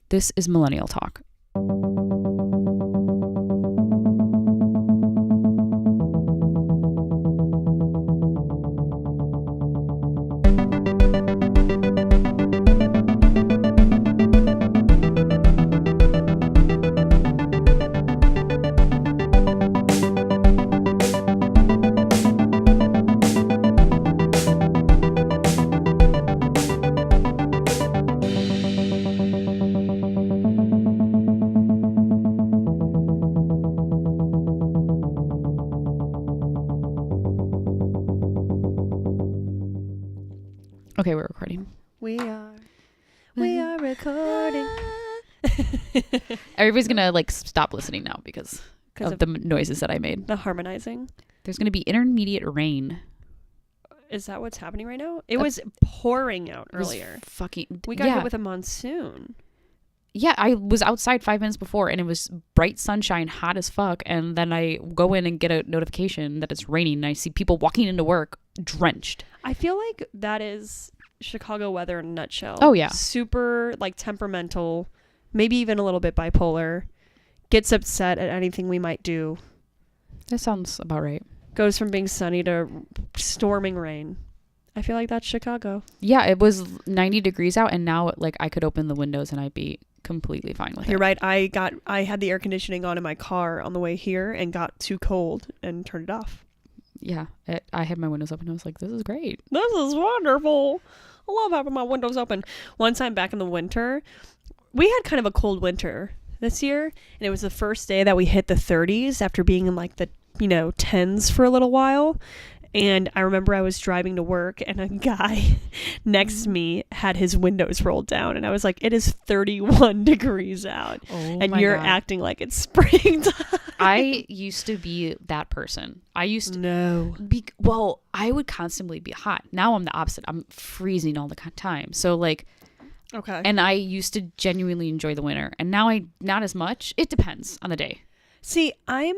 This is Millennial Talk. Okay, we're recording. We are recording. Everybody's gonna like stop listening now because of the noises that I made. The harmonizing. There's gonna be intermediate rain. Is that what's happening right now? It was pouring out earlier. We got hit with a monsoon. Yeah, I was outside 5 minutes before and it was bright sunshine, hot as fuck. And then I go in and get a notification that it's raining and I see people walking into work drenched. I feel like that is Chicago weather in a nutshell. Oh, yeah. Super like temperamental, maybe even a little bit bipolar. Gets upset at anything we might do. That sounds about right. Goes from being sunny to storming rain. I feel like that's Chicago. Yeah, it was 90 degrees out and now like I could open the windows and I'd be completely fine with it. You're right. I had the air conditioning on in my car on the way here and got too cold and turned it off. Yeah, I had my windows open and I was like, this is great. This is wonderful. I love having my windows open. One time back in the winter, we had kind of a cold winter this year, and it was the first day that we hit the 30s after being in like the 10s for a little while. And I remember I was driving to work and a guy next to me had his windows rolled down and I was like, it is 31 degrees out and you're acting like it's springtime. I used to be that person. I would constantly be hot. Now I'm the opposite. I'm freezing all the time. So like, okay. And I used to genuinely enjoy the winter and now not as much. It depends on the day. See, I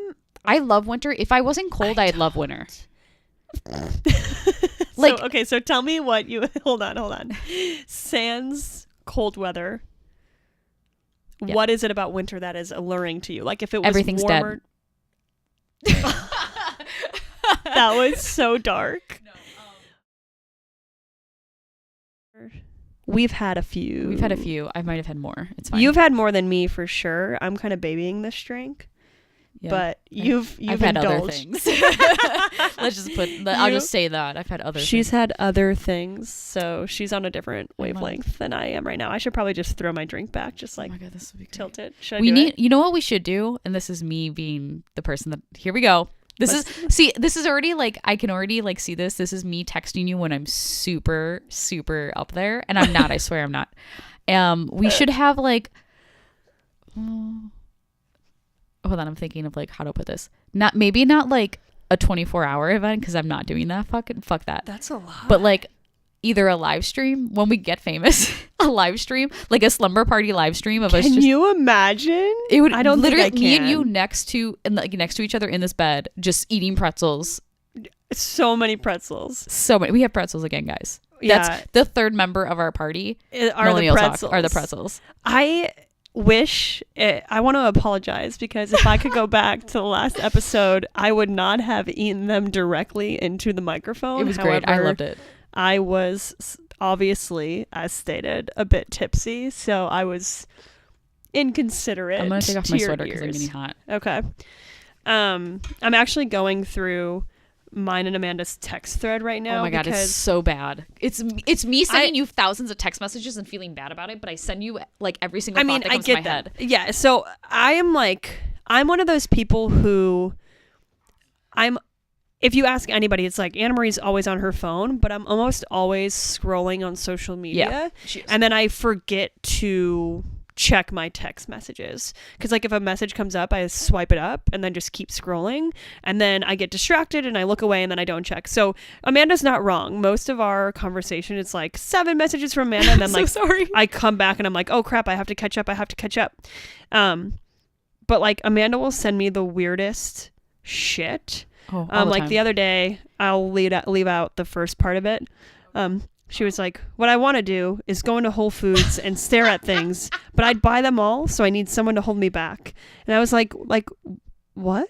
love winter. If I wasn't cold, I'd love winter. So tell me what you hold on sans cold weather, yeah. What is it about winter that is alluring to you? Like if it was everything's warmer dead. That was so dark. No, we've had a few. I might have had more. It's fine. You've had more than me for sure. I'm kind of babying this drink. Yeah, but you've had indulged. Other things. I'll just say that I've had other. She's had other things, so she's on a different wavelength than I am right now. I should probably just throw my drink back, just like, oh my God, this would be tilt it. Should I do it? You know what we should do? And this is me being the person that. Here we go. This is already like I can already like see this. This is me texting you when I'm super super up there, and I'm not. I swear I'm not. We should have like. Hold on, I'm thinking of like how to put this. Not like a 24-hour event because I'm not doing that. Fuck that. That's a lot. But like either a live stream when we get famous, a live stream, like a slumber party live stream of us. Can you imagine? It would. I don't literally think I can. Me and you next to each other in this bed, just eating pretzels. So many pretzels. So many. We have pretzels again, guys. Yeah. That's the third member of our party. Are the pretzels. I want to apologize because if I could go back to the last episode, I would not have eaten them directly into the microphone. It was great. I loved it. I was obviously, as stated, a bit tipsy, so I was inconsiderate. I'm going to take off my sweater because I'm getting hot. Okay. I'm actually going through mine and Amanda's text thread right now. Oh my God, it's so bad. It's me sending you thousands of text messages and feeling bad about it, but I send you like every single thought that comes to my head. Yeah, so I'm one of those people who if you ask anybody, it's like Anna Marie's always on her phone, but I'm almost always scrolling on social media. Yeah, and then I forget to check my text messages because like if a message comes up, I swipe it up and then just keep scrolling, and then I get distracted and I look away and then I don't check. So Amanda's not wrong. Most of our conversation, it's like 7 messages from Amanda and then like sorry. I come back and I'm like, oh crap, I have to catch up. But like Amanda will send me the weirdest shit. Like the other day, I'll leave out the first part of it. She was like, what I want to do is go into Whole Foods and stare at things, but I'd buy them all, so I need someone to hold me back. And I was like, what?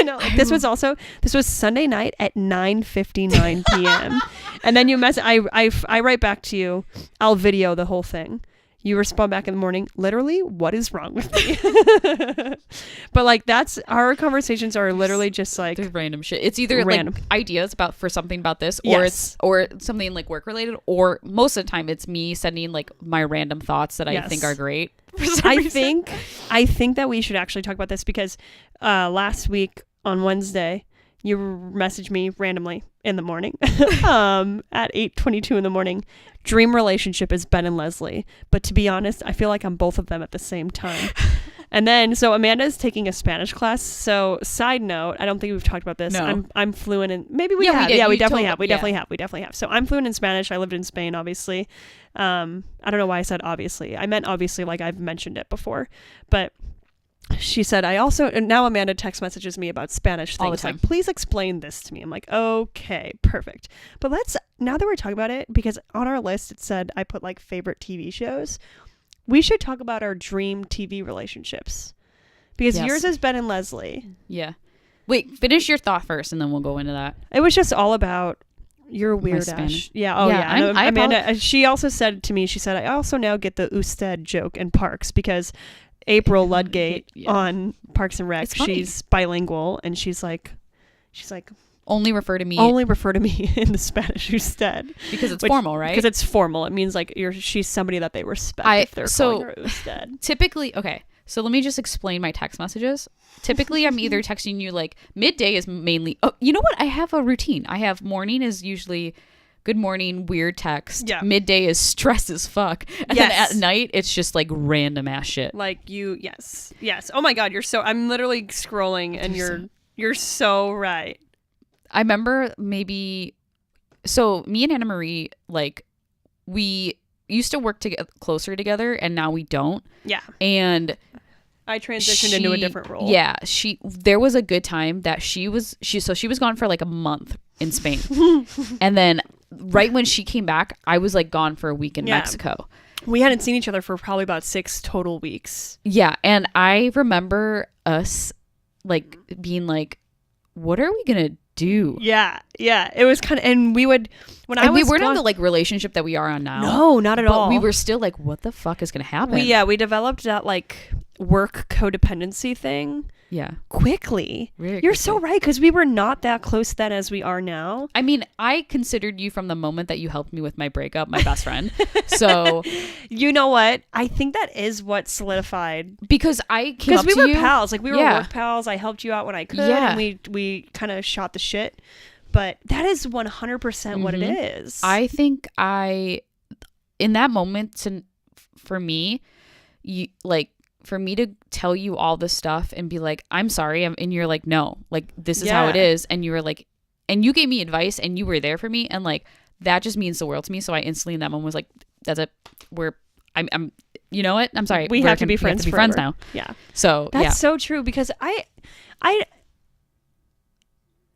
Like this was Sunday night at 9:59 p.m. And then I write back to you, I'll video the whole thing. You respond back in the morning, literally, what is wrong with me? But like that's our conversations are literally just like there's random shit. It's either random. like ideas for something about this, or Yes. or something like work related, or most of the time it's me sending like my random thoughts that I think are great. For some reason. I think that we should actually talk about this because last week on Wednesday you messaged me randomly in the morning at 8:22 in the morning. Dream relationship is Ben and Leslie, but to be honest, I feel like I'm both of them at the same time. And then so Amanda is taking a Spanish class. So side note, I don't think we've talked about this. No. I'm fluent in maybe we Yeah, have. we did. Yeah, we You definitely told- have. We yeah. definitely have. So I'm fluent in Spanish. I lived in Spain, obviously. I don't know why I said obviously. I meant obviously like I've mentioned it before. But she said, and now Amanda text messages me about Spanish All the things. time. Like, please explain this to me. I'm like, okay, perfect. But now that we're talking about it, because on our list it said I put like favorite TV shows, we should talk about our dream TV relationships. Because Yes. yours is Ben and Leslie. Yeah. Wait, finish your thought first, and then we'll go into that. It was just all about your weird Spanish. Ash. Yeah. Oh, Yeah, yeah. No, I Amanda, she also said to me, she said, I also now get the usted joke in Parks because April Ludgate Yeah. on Parks and Rec, It's funny. she's bilingual and she's like, Only refer to me only refer to me in the Spanish usted. because it's formal, right? Because it's formal. It means like she's somebody that they respect if they're calling her usted. Typically, okay, so let me just explain my text messages. Typically, I'm either texting you like midday is mainly, oh, you know what? I have a routine. I have morning is usually good morning, weird text. Yeah. Midday is stress as fuck. And then at night, it's just like random ass shit. Like yes. Oh my God, I'm literally scrolling and you're so right. I remember so me and Anna Marie, like, we used to work closer together and now we don't. Yeah. And I transitioned into a different role. Yeah, there was a good time that she was gone for like a month in Spain. And then right when she came back, I was like gone for a week in Mexico. We hadn't seen each other for probably about 6 total weeks. Yeah, and I remember us like being like, what are we going to do? Yeah. It was kind of, and we would, we weren't in the like relationship that we are on now. No, not at all. We were still like, what the fuck is going to happen? We developed that like work codependency thing. Yeah. Quickly. Really You're quickly. so right, because we were not that close then as we are now. I mean, I considered you from the moment that you helped me with my breakup, my best friend. So, you know what? I think that is what solidified. because I came up Because we to were you, pals. Like, we were Yeah. work pals. I helped you out when I could. Yeah. And we kind of shot the shit. But that is 100% what it is. I think in that moment, for me, for me to tell you all this stuff and be like, I'm sorry. And you're like, no, like, this is how it is. And you were like, and you gave me advice and you were there for me. And like, that just means the world to me. So I instantly in that moment was like, that's it. I'm, you know what? I'm sorry. We have to be friends forever. now. Yeah. So that's so true, because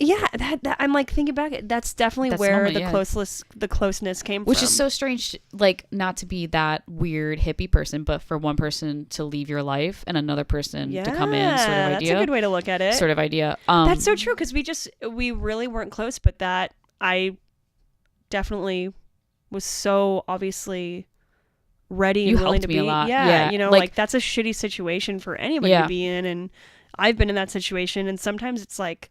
that I'm like thinking back, that's definitely That's where the moment, the closeness came from. Which is so strange, like, not to be that weird hippie person, but for one person to leave your life and another person to come in, sort of idea. That's a good way to look at it. Sort of idea. That's so true, because we really weren't close, but that I definitely was so obviously ready and You willing helped to me be. a lot. Yeah, Yeah. like that's a shitty situation for anybody Yeah. to be in, and I've been in that situation, and sometimes it's like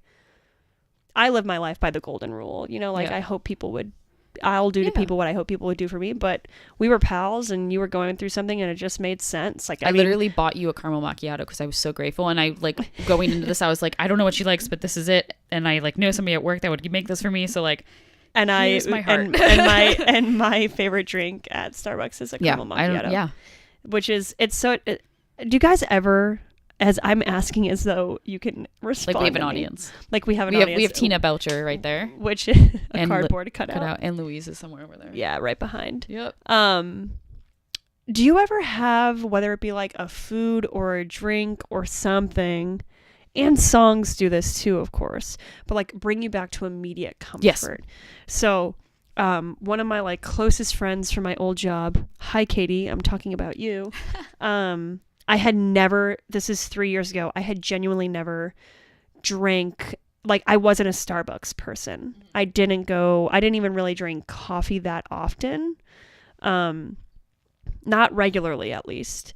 I live my life by the golden rule, like Yeah. I hope people would, I'll do to people what I hope people would do for me. But we were pals and you were going through something and it just made sense. Like, I mean, literally bought you a caramel macchiato because I was so grateful. And I like going into this, I was like, I don't know what she likes, but this is it. And I like know somebody at work that would make this for me. So like, and here's my heart. and my favorite drink at Starbucks is a caramel macchiato. Which is, do you guys ever, as I'm asking as though you can respond, like we have an to me. audience. Like we have an audience. We have Tina Belcher right there. Which is a And cardboard cutout. And Louise is somewhere over there. Yeah, right behind. Yep. Do you ever have, whether it be like a food or a drink or something, and songs do this too, of course, but like bring you back to immediate comfort? Yes. So one of my like closest friends from my old job, hi Katie, I'm talking about you. I had never, this is 3 years ago, I had genuinely never drank, like I wasn't a Starbucks person. I didn't even really drink coffee that often. Not regularly, at least.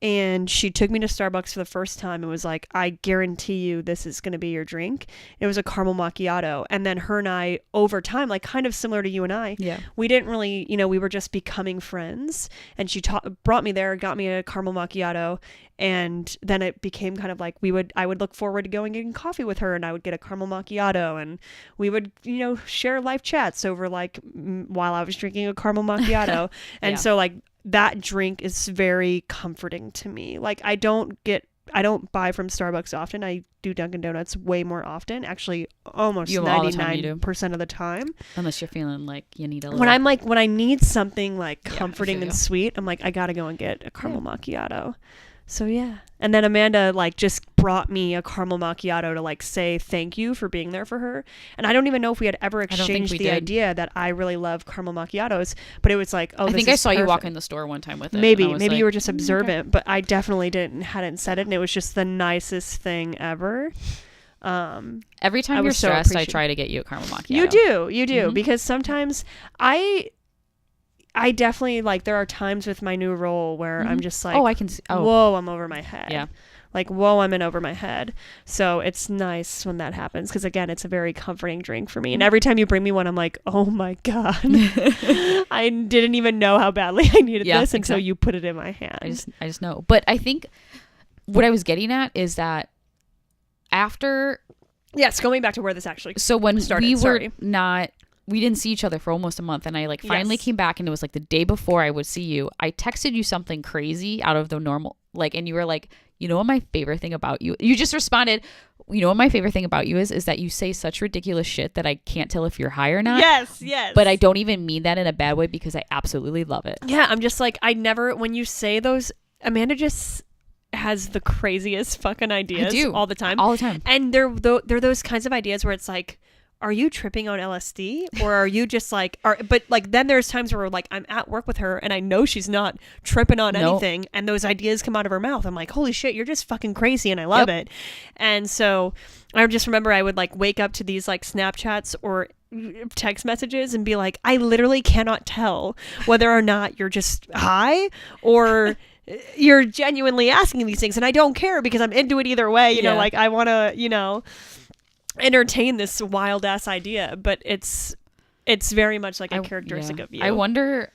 And she took me to Starbucks for the first time and was like, I guarantee you this is going to be your drink. It was a caramel macchiato. And then her and I, over time, like kind of similar to you and I, we didn't really, we were just becoming friends. And she brought me there, got me a caramel macchiato. And then it became kind of like I would look forward to going and getting coffee with her, and I would get a caramel macchiato, and we would, share live chats over like while I was drinking a caramel macchiato. And so like that drink is very comforting to me. Like I don't buy from Starbucks often. I do Dunkin' Donuts way more often. Actually, almost 99% of the time. Unless you're feeling like you need a little. When I need something like comforting and sweet, I'm like, I gotta go and get a caramel macchiato. So yeah. And then Amanda like just brought me a caramel macchiato to like say thank you for being there for her. And I don't even know if we had ever exchanged the idea that I really love caramel macchiatos, but it was like, I think I saw you walk in the store one time with it. Maybe like, you were just observant, but I definitely hadn't said it, and it was just the nicest thing ever. Every time you're stressed, I try to get you a caramel macchiato. You do, because sometimes I definitely, like, there are times with my new role where I'm just like, I can see. Whoa, I'm over my head. Yeah. Like, whoa, I'm in over my head. So it's nice when that happens, because, again, it's a very comforting drink for me. And every time you bring me one, I'm like, oh, my God. I didn't even know how badly I needed this until you put it in my hand. I just know. But I think what I was getting at is that after... Yes, going back to where this actually So when started, we didn't see each other for almost a month, and I like finally came back, and it was like the day before I would see you. I texted you something crazy out of the normal, like, and you were like, you know what my favorite thing about you, you just responded, you know what my favorite thing about you is that you say such ridiculous shit that I can't tell if you're high or not. Yes. But I don't even mean that in a bad way, because I absolutely love it. Yeah, I'm just like, when you say those, Amanda just has the craziest fucking ideas all the time. And they're those kinds of ideas where it's like, are you tripping on LSD, or are you just like, but like then there's times where like I'm at work with her and I know she's not tripping on anything, and those ideas come out of her mouth. I'm like, holy shit, you're just fucking crazy, and I love it. And so I just remember I would like wake up to these like Snapchats or text messages and be like, I literally cannot tell whether or not you're just high or you're genuinely asking these things, and I don't care because I'm into it either way. You know, like I want to, entertain this wild ass idea, but it's very much like a characteristic of you. I wonder,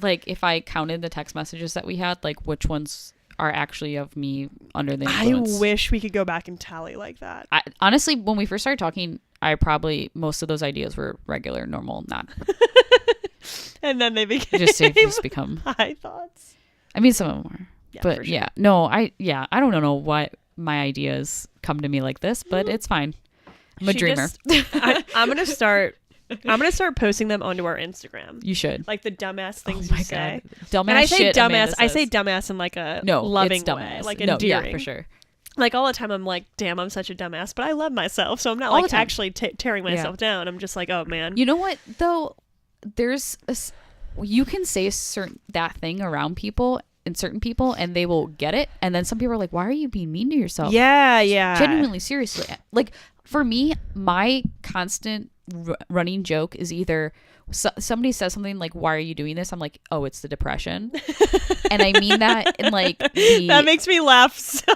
like, if I counted the text messages that we had, like which ones are actually of me under the influence. I wish we could go back and tally like that. Honestly, when we first started talking, most of those ideas were regular, normal, not. And then they became just become high thoughts. I mean, some of them are, but sure. I don't know what my ideas come to me like this, but it's fine. I'm a dreamer. I'm gonna start posting them onto our Instagram. You should. Like the dumbass things you say. Dumbass. And I say shit, dumbass. I say dumbass in like a loving way, like endearing. Yeah, for sure. Like all the time, I'm like, damn, I'm such a dumbass, but I love myself, so I'm not like actually tearing myself down. I'm just like, oh man. You know what though? You can say that thing around people and certain people, and they will get it, and then some people are like, why are you being mean to yourself? Yeah. Genuinely, seriously, like. For me, my constant running joke is either somebody says something like, why are you doing this? I'm like, oh, it's the depression. And I mean that in like that makes me laugh so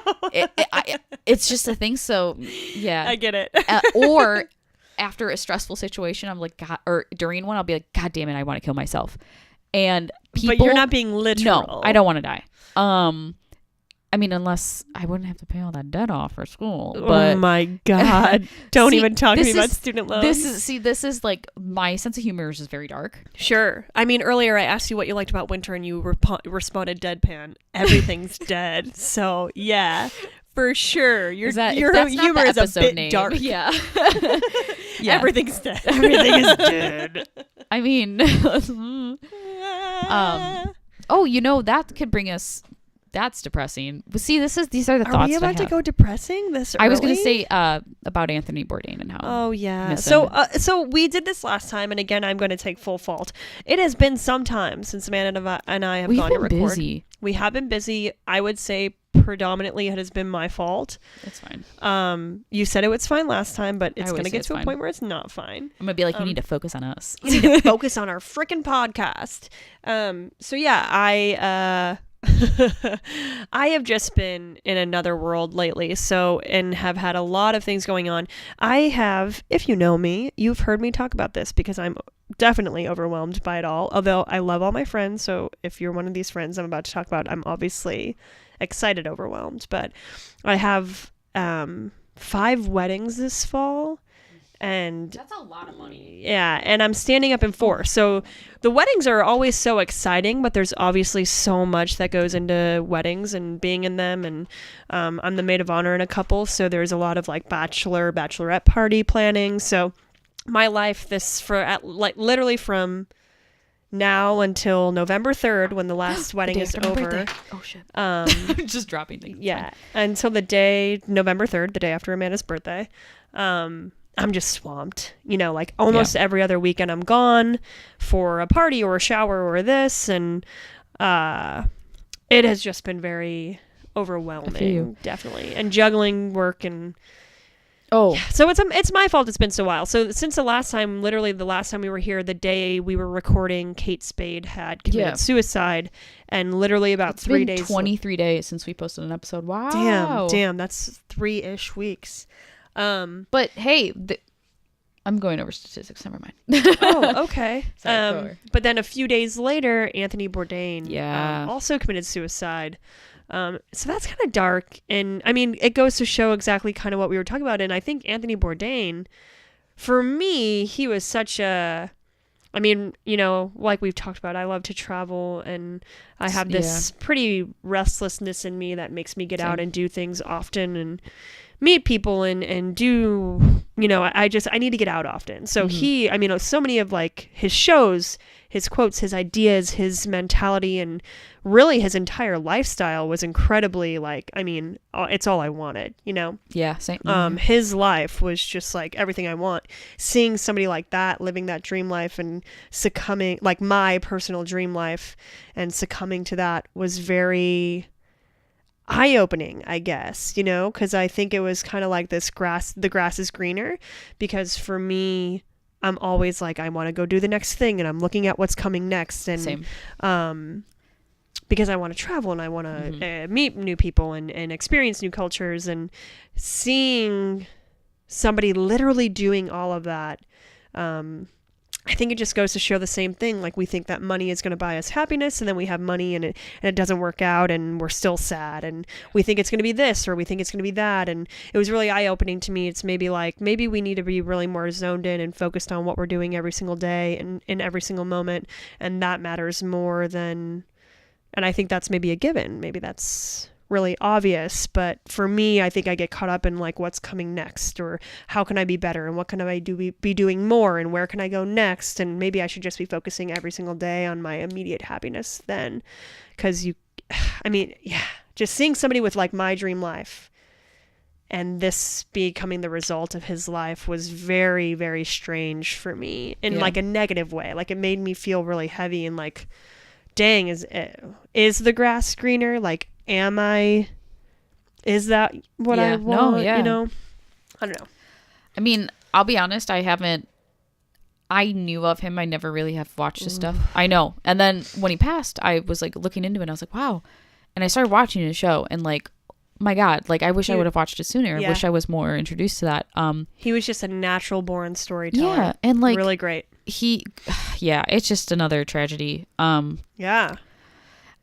it's just a thing. So yeah, I get it. Or after a stressful situation, I'm like, God, or during one, I'll be like, God damn it, I want to kill myself. And people, but you're not being literal. No, I don't want to die. I mean, unless I wouldn't have to pay all that debt off for school. But, oh my God. Don't even talk to me about student loans. This is like, my sense of humor is just very dark. Sure. I mean, earlier I asked you what you liked about winter, and you responded deadpan. Everything's dead. So yeah, for sure. Your humor is a bit name. Dark. Yeah. Yeah. Everything's dead. Everything is dead. I mean, that could bring us that's depressing. But see, these are the Are thoughts we that I about to have. go depressing this early? I was going to say about Anthony Bourdain and how. Oh yeah. miss So him. so we did this last time, and again, I'm going to take full fault. It has been some time since Amanda and I have We've gone to been record. busy. We have been busy. I would say predominantly it has been my fault. It's fine. You said it was fine last time, but it's always going to say get it's to a fine. point where it's not fine. I'm going to be like, you need to focus on us. We need to focus on our freaking podcast. So yeah, I have just been in another world lately, and have had a lot of things going on. I have, if you know me, you've heard me talk about this because I'm definitely overwhelmed by it all. Although I love all my friends, so if you're one of these friends I'm about to talk about, I'm obviously excited overwhelmed. But I have 5 weddings this fall. And That's a lot of money. Yeah, and I'm standing up in 4. So the weddings are always so exciting, but there's obviously so much that goes into weddings and being in them. And I'm the maid of honor in a couple, so there's a lot of like bachelorette party planning. So my life literally from now until November 3rd, when the last wedding is over. Oh shit. Just dropping things. Yeah, until the day November 3rd, the day after Amanda's birthday. I'm just swamped, like almost every other weekend I'm gone for a party or a shower or this. And it has just been very overwhelming, definitely. And juggling work and... Oh. Yeah, so it's my fault it's been so while. So since literally the last time we were here, the day we were recording, Kate Spade had committed suicide. And literally about It's 3 been days... 23 days since we posted an episode. Wow. Damn, that's 3-ish weeks. But hey, I'm going over statistics. Never mind. Oh, okay. Sorry, but then a few days later, Anthony Bourdain also committed suicide. So that's kind of dark. And I mean, it goes to show exactly kind of what we were talking about. And I think Anthony Bourdain, for me, he was such a... I mean, like we've talked about, I love to travel, and I have this pretty restlessness in me that makes me get out and do things often and meet people and do, I need to get out often. So so many of like his shows, his quotes, his ideas, his mentality, and really his entire lifestyle was incredibly like, it's all I wanted, Yeah, same. His life was just like everything I want. Seeing somebody like that, living that dream life and succumbing, like my personal dream life, and succumbing to that was very eye-opening, I guess, because I think it was kind of like the grass is greener, because for me, I'm always like, I want to go do the next thing, and I'm looking at what's coming next, and Same. Because I want to travel and I want to meet new people and experience new cultures, and seeing somebody literally doing all of that, I think it just goes to show the same thing. Like, we think that money is going to buy us happiness, and then we have money and it doesn't work out, and we're still sad, and we think it's going to be this, or we think it's going to be that. And it was really eye-opening to me. It's maybe we need to be really more zoned in and focused on what we're doing every single day and in every single moment. And that matters more than, and I think that's maybe a given. Maybe that's really obvious, but for me, I think I get caught up in like what's coming next, or how can I be better, and what can I be doing more, and where can I go next, and maybe I should just be focusing every single day on my immediate happiness then, because just seeing somebody with like my dream life and this becoming the result of his life was very, very strange for me in like a negative way. Like, it made me feel really heavy and like, dang, is the grass greener? Like, is that what I want? No, yeah. I don't know. I mean, I'll be honest, I knew of him. I never really have watched his stuff. I know. And then when he passed, I was like looking into it, and I was like, wow. And I started watching his show, and like, my God, like, I wish I would have watched it sooner. I wish I was more introduced to that. He was just a natural born storyteller. Yeah. And like, really great. It's just another tragedy. Yeah.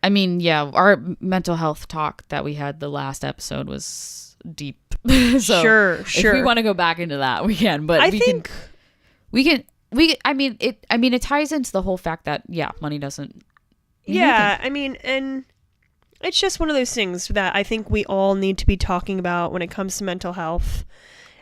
I mean, our mental health talk that we had the last episode was deep. So sure. If we want to go back into that, we can. But it ties into the whole fact that money doesn't. Yeah, I mean, and it's just one of those things that I think we all need to be talking about when it comes to mental health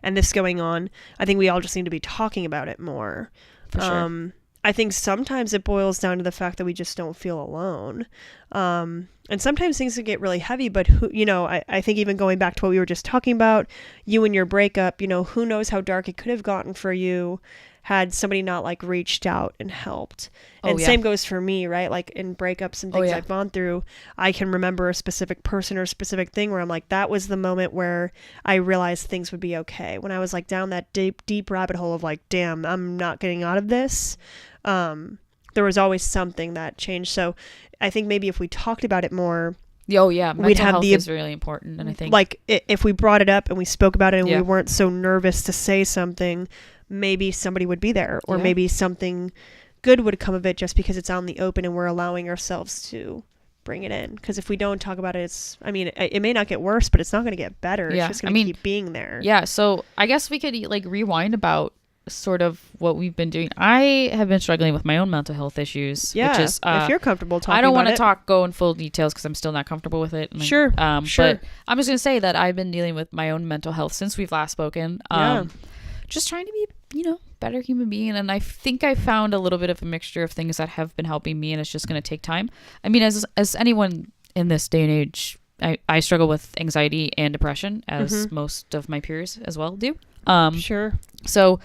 and this going on. I think we all just need to be talking about it more. For sure. I think sometimes it boils down to the fact that we just don't feel alone. And sometimes things can get really heavy, but I think even going back to what we were just talking about, you and your breakup, who knows how dark it could have gotten for you had somebody not like reached out and helped. And same goes for me, right? Like in breakups and things I've gone through, I can remember a specific person or a specific thing where I'm like, that was the moment where I realized things would be okay. When I was like down that deep rabbit hole of like, damn, I'm not getting out of this. There was always something that changed. So I think maybe if we talked about it more, mental health is really important. And I think like if we brought it up and we spoke about it and we weren't so nervous to say something, maybe somebody would be there, or maybe something good would come of it just because it's out in the open and we're allowing ourselves to bring it in. Because if we don't talk about it, it may not get worse, but it's not going to get better. It's just going to keep being there. Yeah. So I guess we could like rewind about sort of what we've been doing. I have been struggling with my own mental health issues. Yeah. Which is, if you're comfortable talking about it. I don't want to go in full details because I'm still not comfortable with it. Sure. But I'm just going to say that I've been dealing with my own mental health since we've last spoken. Just trying to be, better human being. And I think I found a little bit of a mixture of things that have been helping me, and it's just going to take time. I mean, as anyone in this day and age, I struggle with anxiety and depression, as most of my peers as well do. Sure. So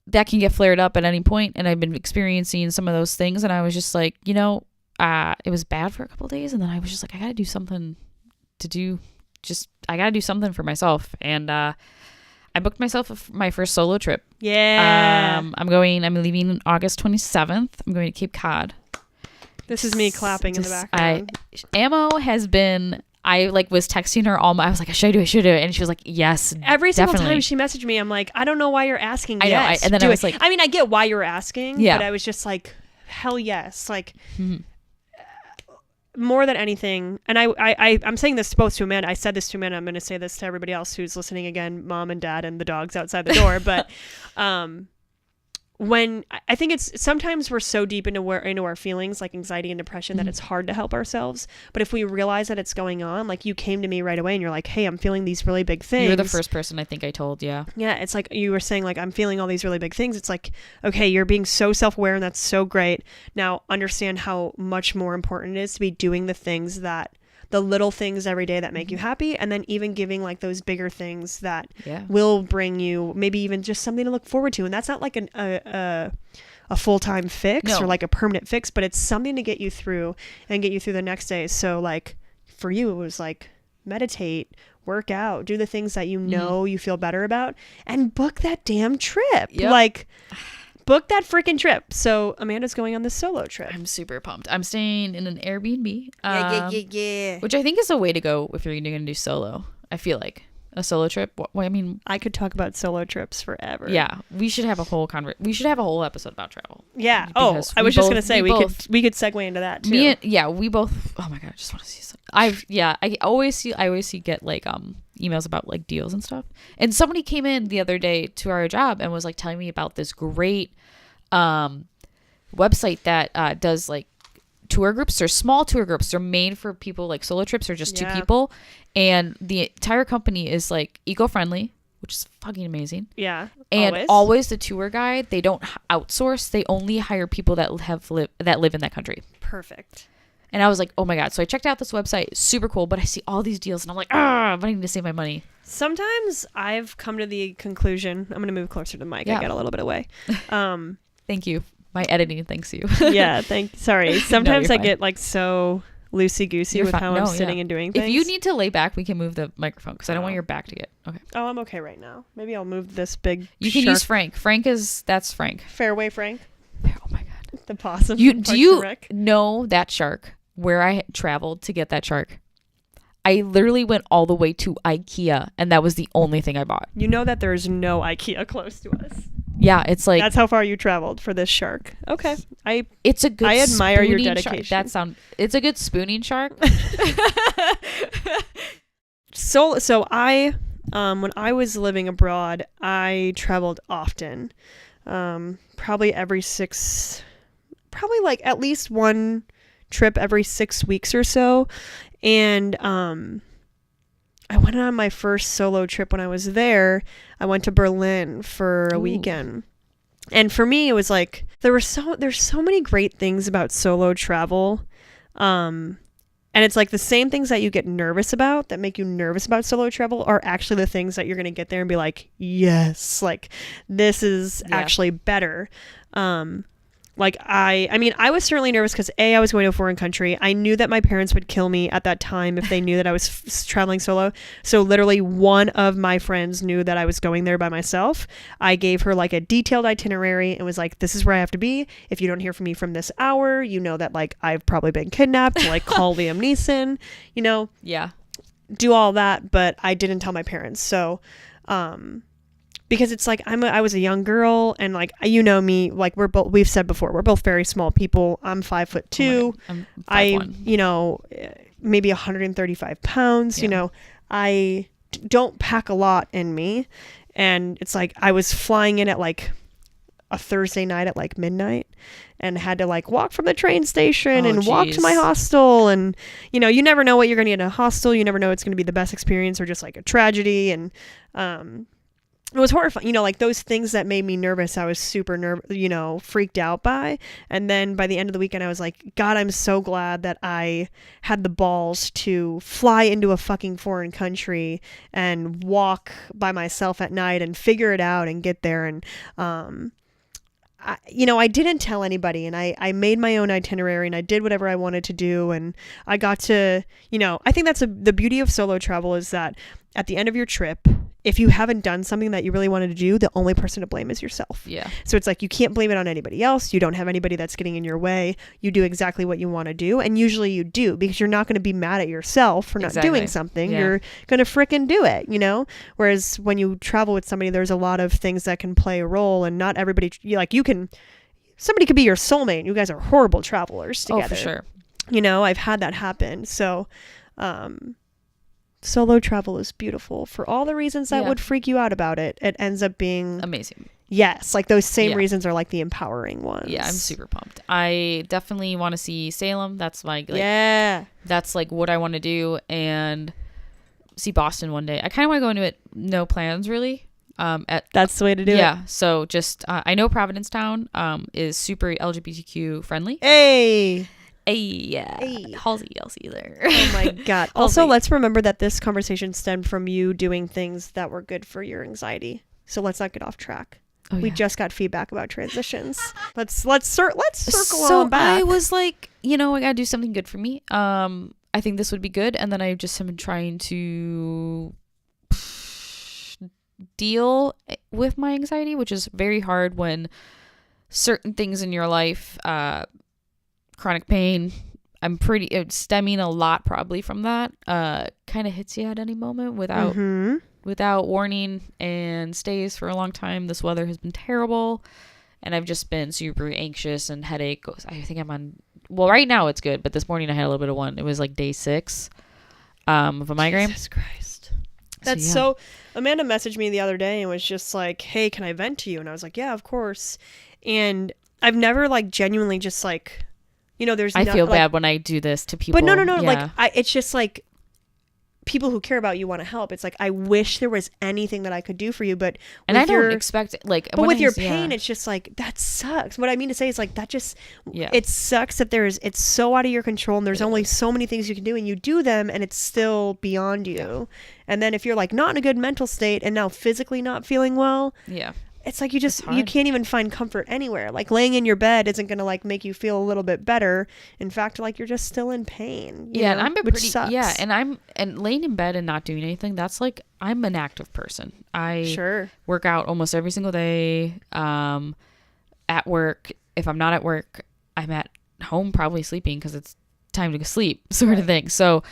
that can get flared up at any point, and I've been experiencing some of those things, and I was just like, it was bad for a couple of days, and then I was just like, I gotta do something for myself. And I booked myself my first solo trip. Yeah. I'm leaving August 27th. I'm going to Cape Cod. This is me clapping in the background. Ammo has been, I like was texting her I was like, should I do it? And she was like, yes, every single definitely. time she messaged me, I'm like, I don't know why you're asking. I know. And then I was like, I mean, I get why you're asking, but I was just like, hell yes. Like, more than anything, and I'm saying this both to Amanda. I said this to Amanda. I'm going to say this to everybody else who's listening again, mom and dad and the dogs outside the door. But when I think it's sometimes we're so deep into our feelings like anxiety and depression that it's hard to help ourselves. But if we realize that it's going on, like you came to me right away and you're like, hey, I'm feeling these really big things. You're the first person I think I told. Yeah. It's like you were saying, like, I'm feeling all these really big things. It's like, okay, you're being so self-aware and that's so great. Now understand how much more important it is to be doing the little things every day that make you happy, and then even giving like those bigger things that will bring you maybe even just something to look forward to. And that's not like a full-time fix or like a permanent fix, but it's something to get you through and get you through the next day. So like for you, it was like meditate, work out, do the things that you feel better about, and book that damn trip. Like book that freaking trip. So Amanda's going on this solo trip. I'm super pumped. I'm staying in an Airbnb. Yeah. Which I think is a way to go if you're going to do solo. I feel like a solo trip. Well, I mean, I could talk about solo trips forever. Yeah, we should have a whole episode about travel. Yeah. I was just going to say we could segue into that too. We both. Oh my god, I just want to see something. I always get like emails about like deals and stuff. And somebody came in the other day to our job and was like telling me about this great website that does like tour groups. They're small tour groups. They're made for people like solo trips or just two people. And the entire company is like eco-friendly, which is fucking amazing. Yeah. And always the tour guide, they don't outsource. They only hire people that live in that country. Perfect. And I was like, oh my God. So I checked out this website. Super cool. But I see all these deals and I'm like, but I need to save my money. Sometimes I've come to the conclusion, I'm going to move closer to the mic. I got a little bit away. Thank you. My editing thanks you. Yeah. Sorry. Sometimes I get like so loosey-goosey with how I'm sitting and doing things. If you need to lay back, we can move the microphone because I don't want your back to get... Okay. Oh, I'm okay right now. Maybe I'll move this big You can use Frank. That's Frank. Fairway Frank. Oh my God. The possum. Do you know that shark? Where I traveled to get that shark? I literally went all the way to IKEA and that was the only thing I bought. You know that there's no IKEA close to us. Yeah, it's like... That's how far you traveled for this shark. Okay. I admire your dedication. It's a good spooning shark. So I when I was living abroad, I traveled often. Probably like at least one trip every 6 weeks or so. And I went on my first solo trip when I was there. I went to Berlin for a weekend. And for me, it was like, there's so many great things about solo travel. And it's like the same things that you get nervous about that make you nervous about solo travel are actually the things that you're going to get there and be like, yes, like this is actually better. Like I mean, I was certainly nervous because I was going to a foreign country. I knew that my parents would kill me at that time if they knew that I was traveling solo. So literally one of my friends knew that I was going there by myself. I gave her like a detailed itinerary and was like, this is where I have to be. If you don't hear from me from this hour, you know that like I've probably been kidnapped. Like call Liam Neeson, you know? Yeah. Do all that, but I didn't tell my parents. So, because it's like I was a young girl and like you know me, like we've said before, we're both very small people. I'm 5'2". I'm 5'1". you know, maybe 135 pounds. You know, I don't pack a lot in me, and it's like I was flying in at like a Thursday night at like midnight and had to like walk from the train station and walk to my hostel, and you know, you never know what you're going to get in a hostel. You never know it's going to be the best experience or just like a tragedy. And it was horrifying, you know, like those things that made me nervous. I was super you know, freaked out by. And then by the end of the weekend, I was like, God, I'm so glad that I had the balls to fly into a fucking foreign country and walk by myself at night and figure it out and get there. And, you know, I didn't tell anybody, and I made my own itinerary and I did whatever I wanted to do. And I got to, you know, I think that's the beauty of solo travel is that at the end of your trip, if you haven't done something that you really wanted to do, the only person to blame is yourself. Yeah. So it's like you can't blame it on anybody else. You don't have anybody that's getting in your way. You do exactly what you want to do. And usually you do, because you're not going to be mad at yourself for not doing something. Yeah. You're going to frickin' do it, you know? Whereas when you travel with somebody, there's a lot of things that can play a role, and not everybody, somebody could be your soulmate. You guys are horrible travelers together. Oh, for sure. You know, I've had that happen. So, solo travel is beautiful for all the reasons that would freak you out about it. It ends up being amazing. Yes, like those same reasons are like the empowering ones. Yeah, I'm super pumped. I definitely want to see Salem. That's my that's like what I want to do, and see Boston one day. I kind of want to go into it no plans really. That's the way to do it. Yeah. So just I know Providencetown is super LGBTQ friendly. Hey. Yeah. Halsey there. Oh my God. Also, let's remember that this conversation stemmed from you doing things that were good for your anxiety. So let's not get off track. Oh, we just got feedback about transitions. Let's circle on back. I was like, you know, I gotta do something good for me. I think this would be good, and then I just have been trying to deal with my anxiety, which is very hard when certain things in your life, chronic pain, it's stemming a lot probably from that, kind of hits you at any moment without warning, and stays for a long time. This weather has been terrible, and I've just been super anxious and headache. I think I'm on, well, right now it's good, but this morning I had a little bit of one. It was like day 6 of a migraine. Jesus Christ. That's so Amanda messaged me the other day and was just like, hey, can I vent to you? And I was like, yeah, of course. And I've never like genuinely just like, you know, I feel bad when I do this to people. But no. Yeah. Like, it's just like people who care about you want to help. It's like, I wish there was anything that I could do for you, but and I don't expect it. Like, but with your pain, it's just like, that sucks. What I mean to say is like, that just, it sucks that it's so out of your control, and there's only so many things you can do, and you do them, and it's still beyond you. Yeah. And then if you're like not in a good mental state and now physically not feeling well, it's like you can't even find comfort anywhere. Like laying in your bed isn't going to like make you feel a little bit better. In fact, like you're just still in pain. You know, and I'm which sucks. Yeah, and laying in bed and not doing anything, that's like, I'm an active person. I work out almost every single day. At work, if I'm not at work, I'm at home probably sleeping because it's time to go sleep, sort of thing. So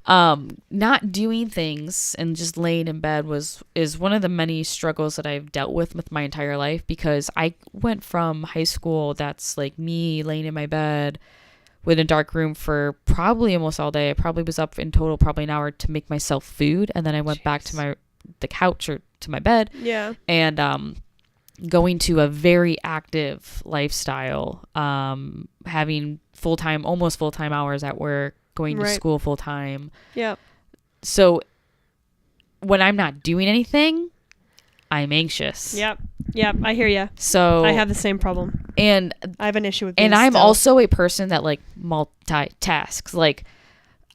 not doing things and just laying in bed is one of the many struggles that I've dealt with my entire life, because I went from high school, that's like me laying in my bed with a dark room for probably almost all day. I probably was up in total probably an hour to make myself food, and then I went back to the couch or to my bed. Yeah. And going to a very active lifestyle, having almost full-time hours at work, going to school full time. Yeah. So when I'm not doing anything, I'm anxious. Yep. I hear you. So I have the same problem. And I have an issue with being and I'm still. also a person that like multitasks. Like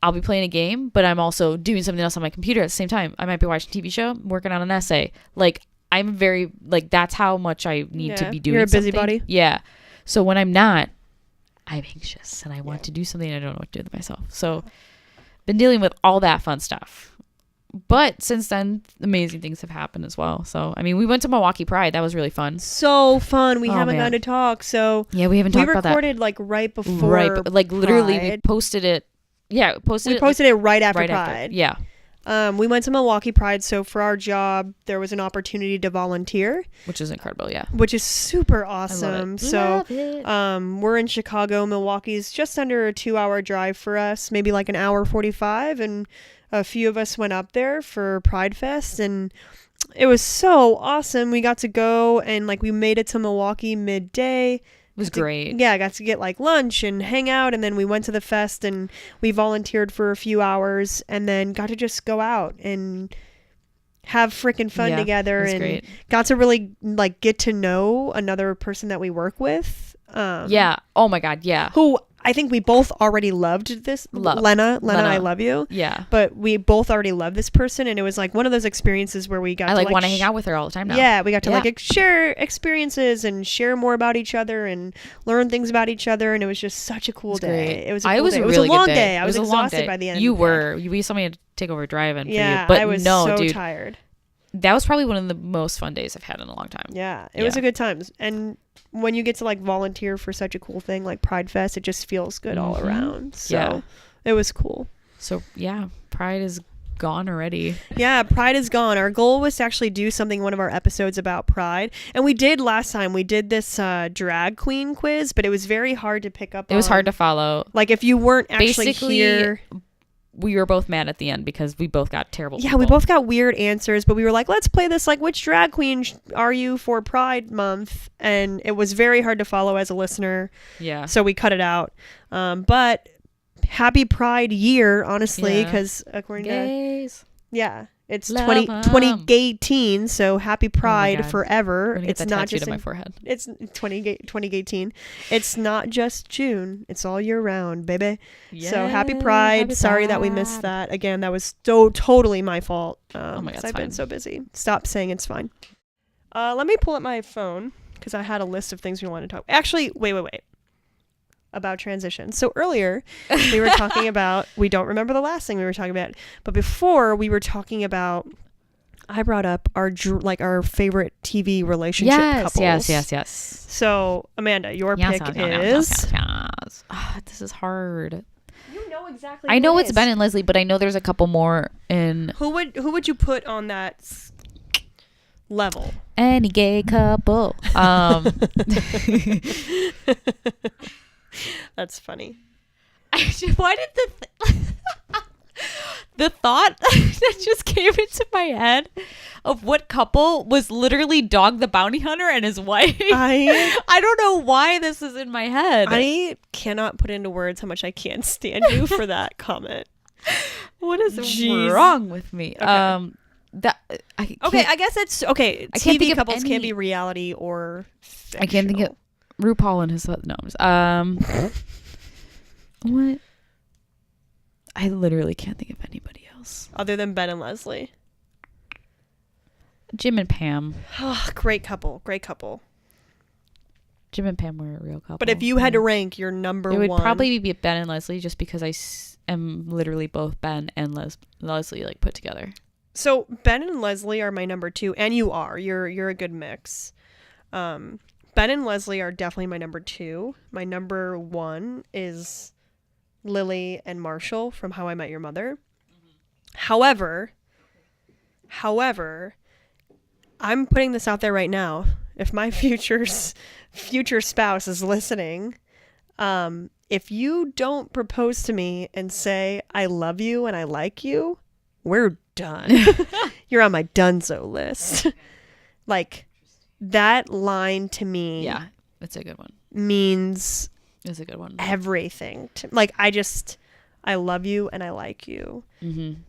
I'll be playing a game, but I'm also doing something else on my computer at the same time. I might be watching a TV show, working on an essay. Like I'm very like that's how much I need to be doing. You're a something. busybody. Yeah. So when I'm not, I'm anxious and I want to do something. I don't know what to do with myself. So been dealing with all that fun stuff. But since then, amazing things have happened as well. So, I mean, we went to Milwaukee Pride. That was really fun. So fun. We haven't man. gotten to talk. So yeah, we haven't talked about that. We recorded like right before like literally we Pride. posted it. Yeah, We posted it right after Pride. Yeah. We went to Milwaukee Pride. So for our job, there was an opportunity to volunteer. Which is incredible, yeah. Which is super awesome. Love it. We're in Chicago. Milwaukee's just under a 2-hour drive for us, maybe like an hour 45. And a few of us went up there for Pride Fest, and it was so awesome. We got to go, and like we made it to Milwaukee midday. It was great. Yeah, I got to get like lunch and hang out, and then we went to the fest and we volunteered for a few hours, and then got to just go out and have freaking fun together, and great. Got to really like get to know another person that we work with. Yeah. Oh my God. Yeah. Who I think we both already loved this. Lena, I love you. Yeah. But we both already loved this person, and it was like one of those experiences where we got to like want to hang out with her all the time now. Yeah, we got to like share experiences and share more about each other and learn things about each other, and it was just such a cool day. It was a cool day. It was a long day. I was exhausted by the end. You were. You saw me take over driving for yeah, you. But I was so tired. That was probably one of the most fun days I've had in a long time. Yeah, it was a good time. And when you get to like volunteer for such a cool thing like Pride Fest, it just feels good all around. So it was cool. So yeah, Pride is gone already. Yeah, Pride is gone. Our goal was to actually do something one of our episodes about Pride, and we did last time. We did this drag queen quiz, but it was very hard to pick up. It was hard to follow. Like if you weren't actually here. We were both mad at the end because we both got terrible people. We both got weird answers, but we were like, let's play this, like, which drag queen are you for Pride Month? And it was very hard to follow as a listener. Yeah. So we cut it out. But happy Pride year, honestly, because according to... Yeah. It's 2018, so happy Pride forever. It's not just on my forehead. It's 2018. It's not just June. It's all year round, baby. Yeah, so happy Pride. Happy Sorry that we missed that. Again, that was totally my fault. Oh my God, I've been so busy. Stop saying it's fine. Let me pull up my phone because I had a list of things we wanted to talk. Actually, wait. About transition. So earlier we were talking about, we don't remember the last thing we were talking about, but before we were talking about, I brought up our favorite TV relationship couples. Yes. So Amanda, your pick is. This is hard. You know exactly. I know it's Ben and Leslie, but I know there's a couple more in. Who would you put on that level? Any gay couple. That's funny. Why did the thought that just came into my head of what couple was literally Dog the Bounty Hunter and his wife? I don't know why this is in my head. I cannot put into words how much I can't stand you for that comment. What is wrong with me? Okay. I guess it's okay. TV couples can be reality or fictional. I can't think of RuPaul and his gnomes. What? I literally can't think of anybody else other than Ben and Leslie. Jim and Pam. Oh, great couple. Jim and Pam were a real couple. But if you had to rank your number one, it would probably be Ben and Leslie, just because I am literally both Ben and Leslie like put together. So Ben and Leslie are my number 2, and you're a good mix. Ben and Leslie are definitely my number 2. My number 1 is Lily and Marshall from How I Met Your Mother. Mm-hmm. However, I'm putting this out there right now. If my future spouse is listening, if you don't propose to me and say, I love you and I like you, we're done. You're on my donezo list. Like, that line to me, yeah, it's a good one. Means it's a good one. Everything. Like, I love you and I like you. Mm-hmm.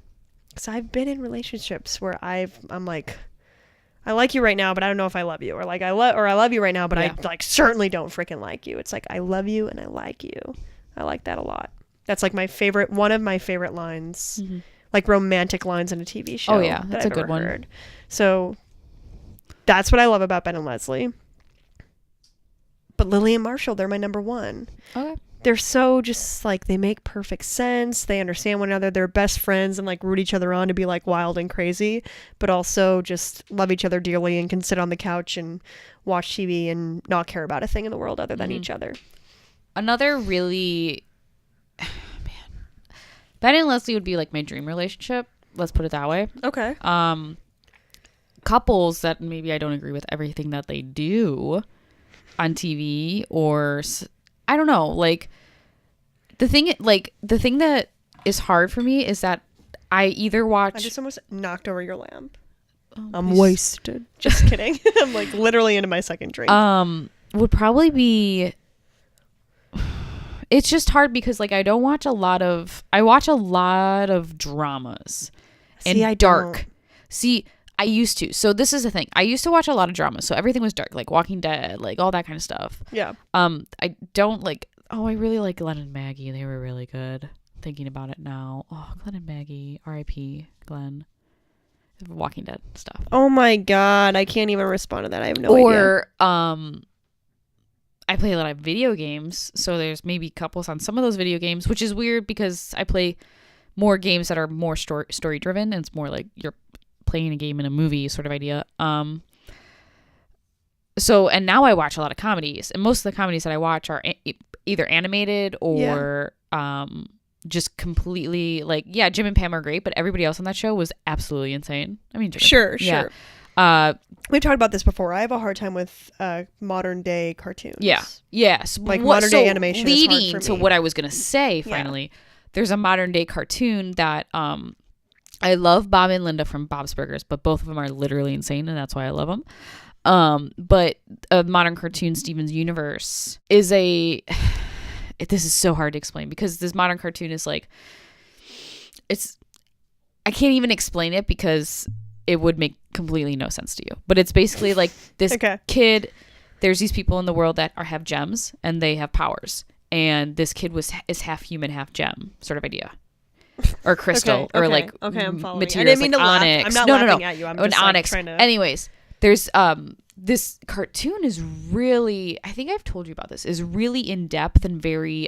So I've been in relationships where I'm like, I like you right now, but I don't know if I love you, or like I love you right now, but Yeah. I like certainly don't freaking like you. It's like I love you and I like you. I like that a lot. That's like one of my favorite lines, like romantic lines in a TV show. Oh yeah, that's a good one. Heard. So that's what I love about Ben and Leslie. But Lily and Marshall, they're my number one. Okay. They're so just like, they make perfect sense. They understand one another. They're best friends and like root each other on to be like wild and crazy, but also just love each other dearly and can sit on the couch and watch TV and not care about a thing in the world other than each other. Another really, man, Ben and Leslie would be like my dream relationship. Let's put it that way. Okay. Couples that maybe I don't agree with everything that they do on TV, or I don't know, like the thing that is hard for me is that I either watch. I just almost knocked over your lamp. Oh, I'm wasted. Just kidding. I'm like literally into my second drink. Would probably be. It's just hard because like I watch a lot of dramas and dark. See, I used to. So this is the thing. I used to watch a lot of dramas. So everything was dark, like Walking Dead, like all that kind of stuff. Yeah. I don't like. Oh, I really like Glenn and Maggie. They were really good. Thinking about it now. Oh, Glenn and Maggie. R.I.P. Glenn. Walking Dead stuff. Oh my God. I can't even respond to that. I have no idea. Or I play a lot of video games. So there's maybe couples on some of those video games, which is weird because I play more games that are more story driven. And it's more like you're playing a game in a movie sort of idea. So, and now I watch a lot of comedies, and most of the comedies that I watch are either animated or just completely like, yeah, Jim and Pam are great, but everybody else on that show was absolutely insane. I mean, sure. We've talked about this before. I have a hard time with modern day cartoons. Yeah. Yes. Like modern day animation leading is hard for to me. what I was going to say, finally, there's a modern day cartoon that I love Bob and Linda from Bob's Burgers, but both of them are literally insane, and that's why I love them. But a modern cartoon, Steven's Universe, is this is so hard to explain because this modern cartoon is like, I can't even explain it because it would make completely no sense to you. But it's basically like this kid, there's these people in the world that have gems and they have powers. And this kid is half human, half gem sort of idea. Or crystal or like I'm following. materials, I didn't mean like to laugh. onyx. I'm not laughing at you. I'm just onyx. trying to. Anyways, there's this cartoon is really, I think I've told you about this, is really in depth and very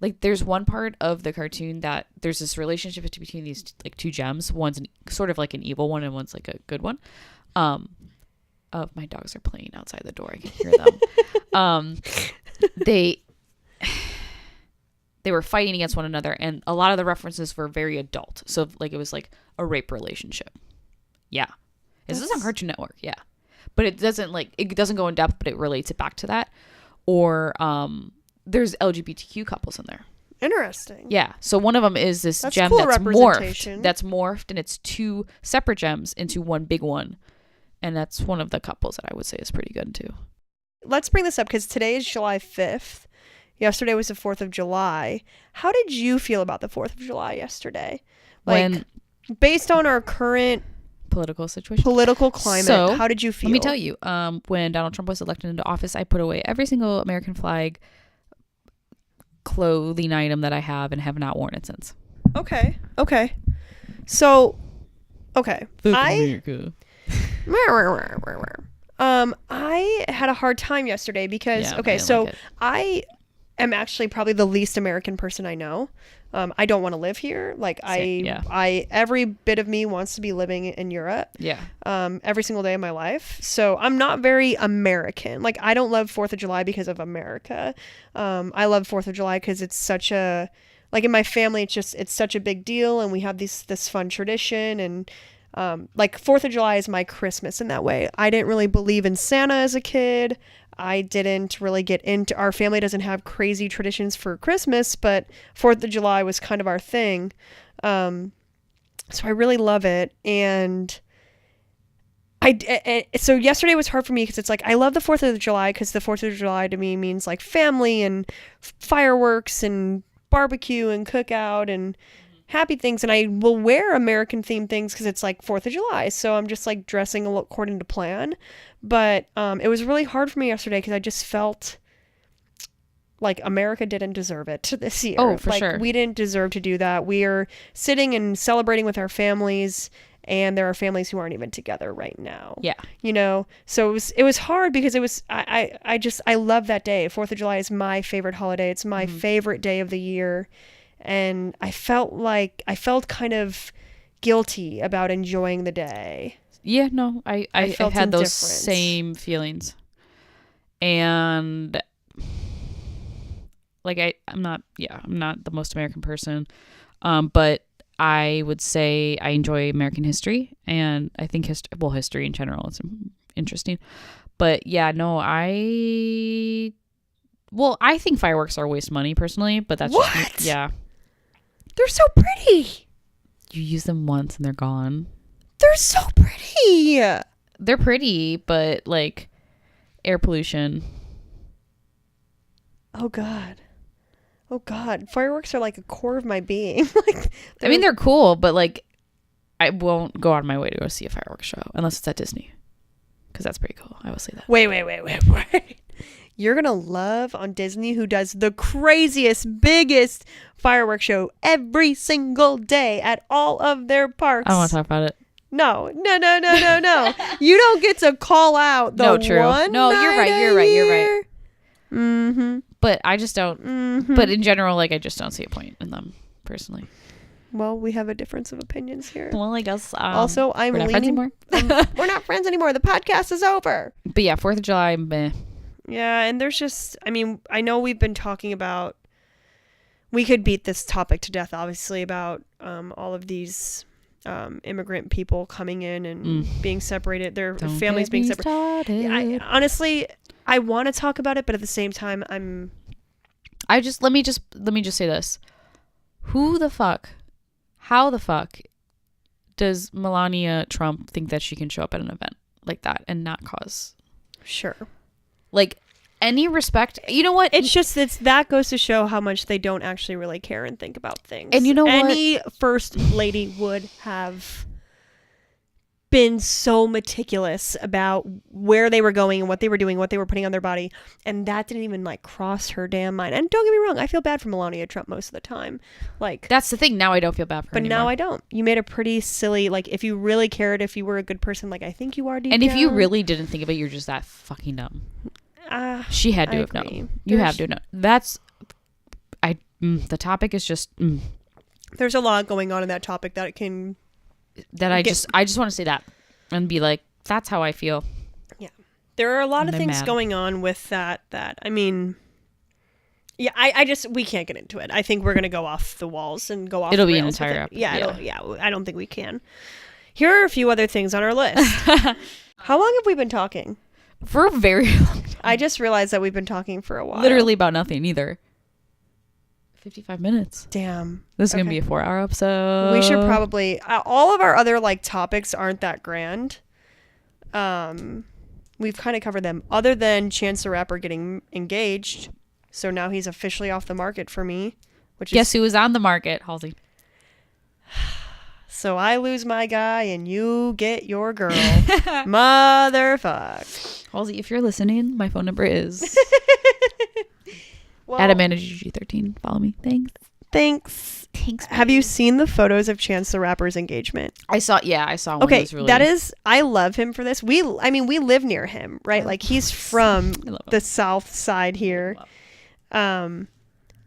like there's one part of the cartoon that there's this relationship between these like two gems. One's sort of like an evil one and one's like a good one. My dogs are playing outside the door. I can hear them. They were fighting against one another, and a lot of the references were very adult. So like it was like a rape relationship. Yeah. This is on Cartoon Network, yeah. But it doesn't go in depth, but it relates it back to that. Or there's LGBTQ couples in there. Interesting. Yeah. So one of them is this gem cool that's representation. morphed, and it's two separate gems into one big one. And that's one of the couples that I would say is pretty good too. Let's bring this up because today is July 5th. Yesterday was the 4th of July. How did you feel about the 4th of July yesterday? Like, based on our current political climate, so, how did you feel? Let me tell you, when Donald Trump was elected into office, I put away every single American flag clothing item that I have and have not worn it since. Okay. So, okay. America. I had a hard time yesterday because, I am actually probably the least American person I know. I don't want to live here. Like every bit of me wants to be living in Europe. Yeah. Every single day of my life. So I'm not very American. Like I don't love 4th of July because of America. I love 4th of July because it's such a, like in my family, it's such a big deal. And we have this fun tradition and, like 4th of July is my Christmas in that way. I didn't really believe in Santa as a kid. I didn't really get into, our family doesn't have crazy traditions for Christmas, but 4th of July was kind of our thing. So I really love it. And so yesterday was hard for me because it's like, I love the 4th of July because the 4th of July to me means like family and fireworks and barbecue and cookout and happy things, and I will wear American themed things because it's like 4th of July, so I'm just like dressing according to plan. But it was really hard for me yesterday because I just felt like America didn't deserve it this year. Oh, for like, sure. We didn't deserve to do that. We are sitting and celebrating with our families, and there are families who aren't even together right now. Yeah. You know, so it was hard because I love that day. 4th of July is my favorite holiday. It's my favorite day of the year. And I felt kind of guilty about enjoying the day. Yeah, no, I had those indifferent. same feelings. And like I'm not the most American person. But I would say I enjoy American history, and I think history in general is interesting. But yeah, no, I think fireworks are a waste of money personally, but that's what? Just, yeah. They're so pretty. You use them once and they're gone. They're so pretty. They're pretty, but like air pollution. Oh God. Fireworks are like a core of my being. I mean, they're cool, but like I won't go out of my way to go see a fireworks show unless it's at Disney, because that's pretty cool. I will say that. Wait. You're going to love on Disney, who does the craziest, biggest fireworks show every single day at all of their parks. I don't want to talk about it. No. You don't get to call out the one No, you're night right. a You're year. right. Mm-hmm. But I just don't. Mm-hmm. But in general, like I just don't see a point in them personally. Well, we have a difference of opinions here. Well, I guess. Also, I'm we're not friends leaning. anymore. We're not friends anymore. The podcast is over. But yeah, 4th of July, meh. Yeah, and there's just, I mean, I know we've been talking about, we could beat this topic to death, obviously, about all of these immigrant people coming in and being separated, their families being separated. Honestly, I want to talk about it, but at the same time, let me just say this. How the fuck does Melania Trump think that she can show up at an event like that and not cause? Sure. Like, any respect, you know what? That goes to show how much they don't actually really care and think about things. And you know what? Any first lady would have been so meticulous about where they were going and what they were doing, what they were putting on their body, and that didn't even like cross her damn mind. And don't get me wrong, I feel bad for Melania Trump most of the time. Like, that's the thing. Now I don't feel bad for her anymore. Now I don't. You made a pretty silly, like, if you really cared, if you were a good person, like I think you are deep and down. If you really didn't think of it, you're just that fucking dumb. She had to have known. You have to know. That's the topic is just there's a lot going on in that topic that it can I just want to say that and be like, that's how I feel. Yeah, there are a lot of things going on with that I mean, yeah, we can't get into it. I think we're gonna go off the walls and go off. It'll be an entire episode. Yeah, I don't think we can. Here are a few other things on our list. How long have we been talking? For a very long time. I just realized that we've been talking for a while. Literally about nothing either. 55 minutes. Damn. This is going to be a 4-hour episode. We should probably... all of our other like topics aren't that grand. We've kind of covered them. Other than Chance the Rapper getting engaged. So now he's officially off the market for me. Guess who is on the market, Halsey? So I lose my guy and you get your girl. Motherfuck. Halsey, if you're listening, my phone number is well, at AmandaGG13. Follow me. Thanks. Have you seen the photos of Chance the Rapper's engagement? I saw one. Okay, that is, I love him for this. We live near him, right? Like he's from the South Side here.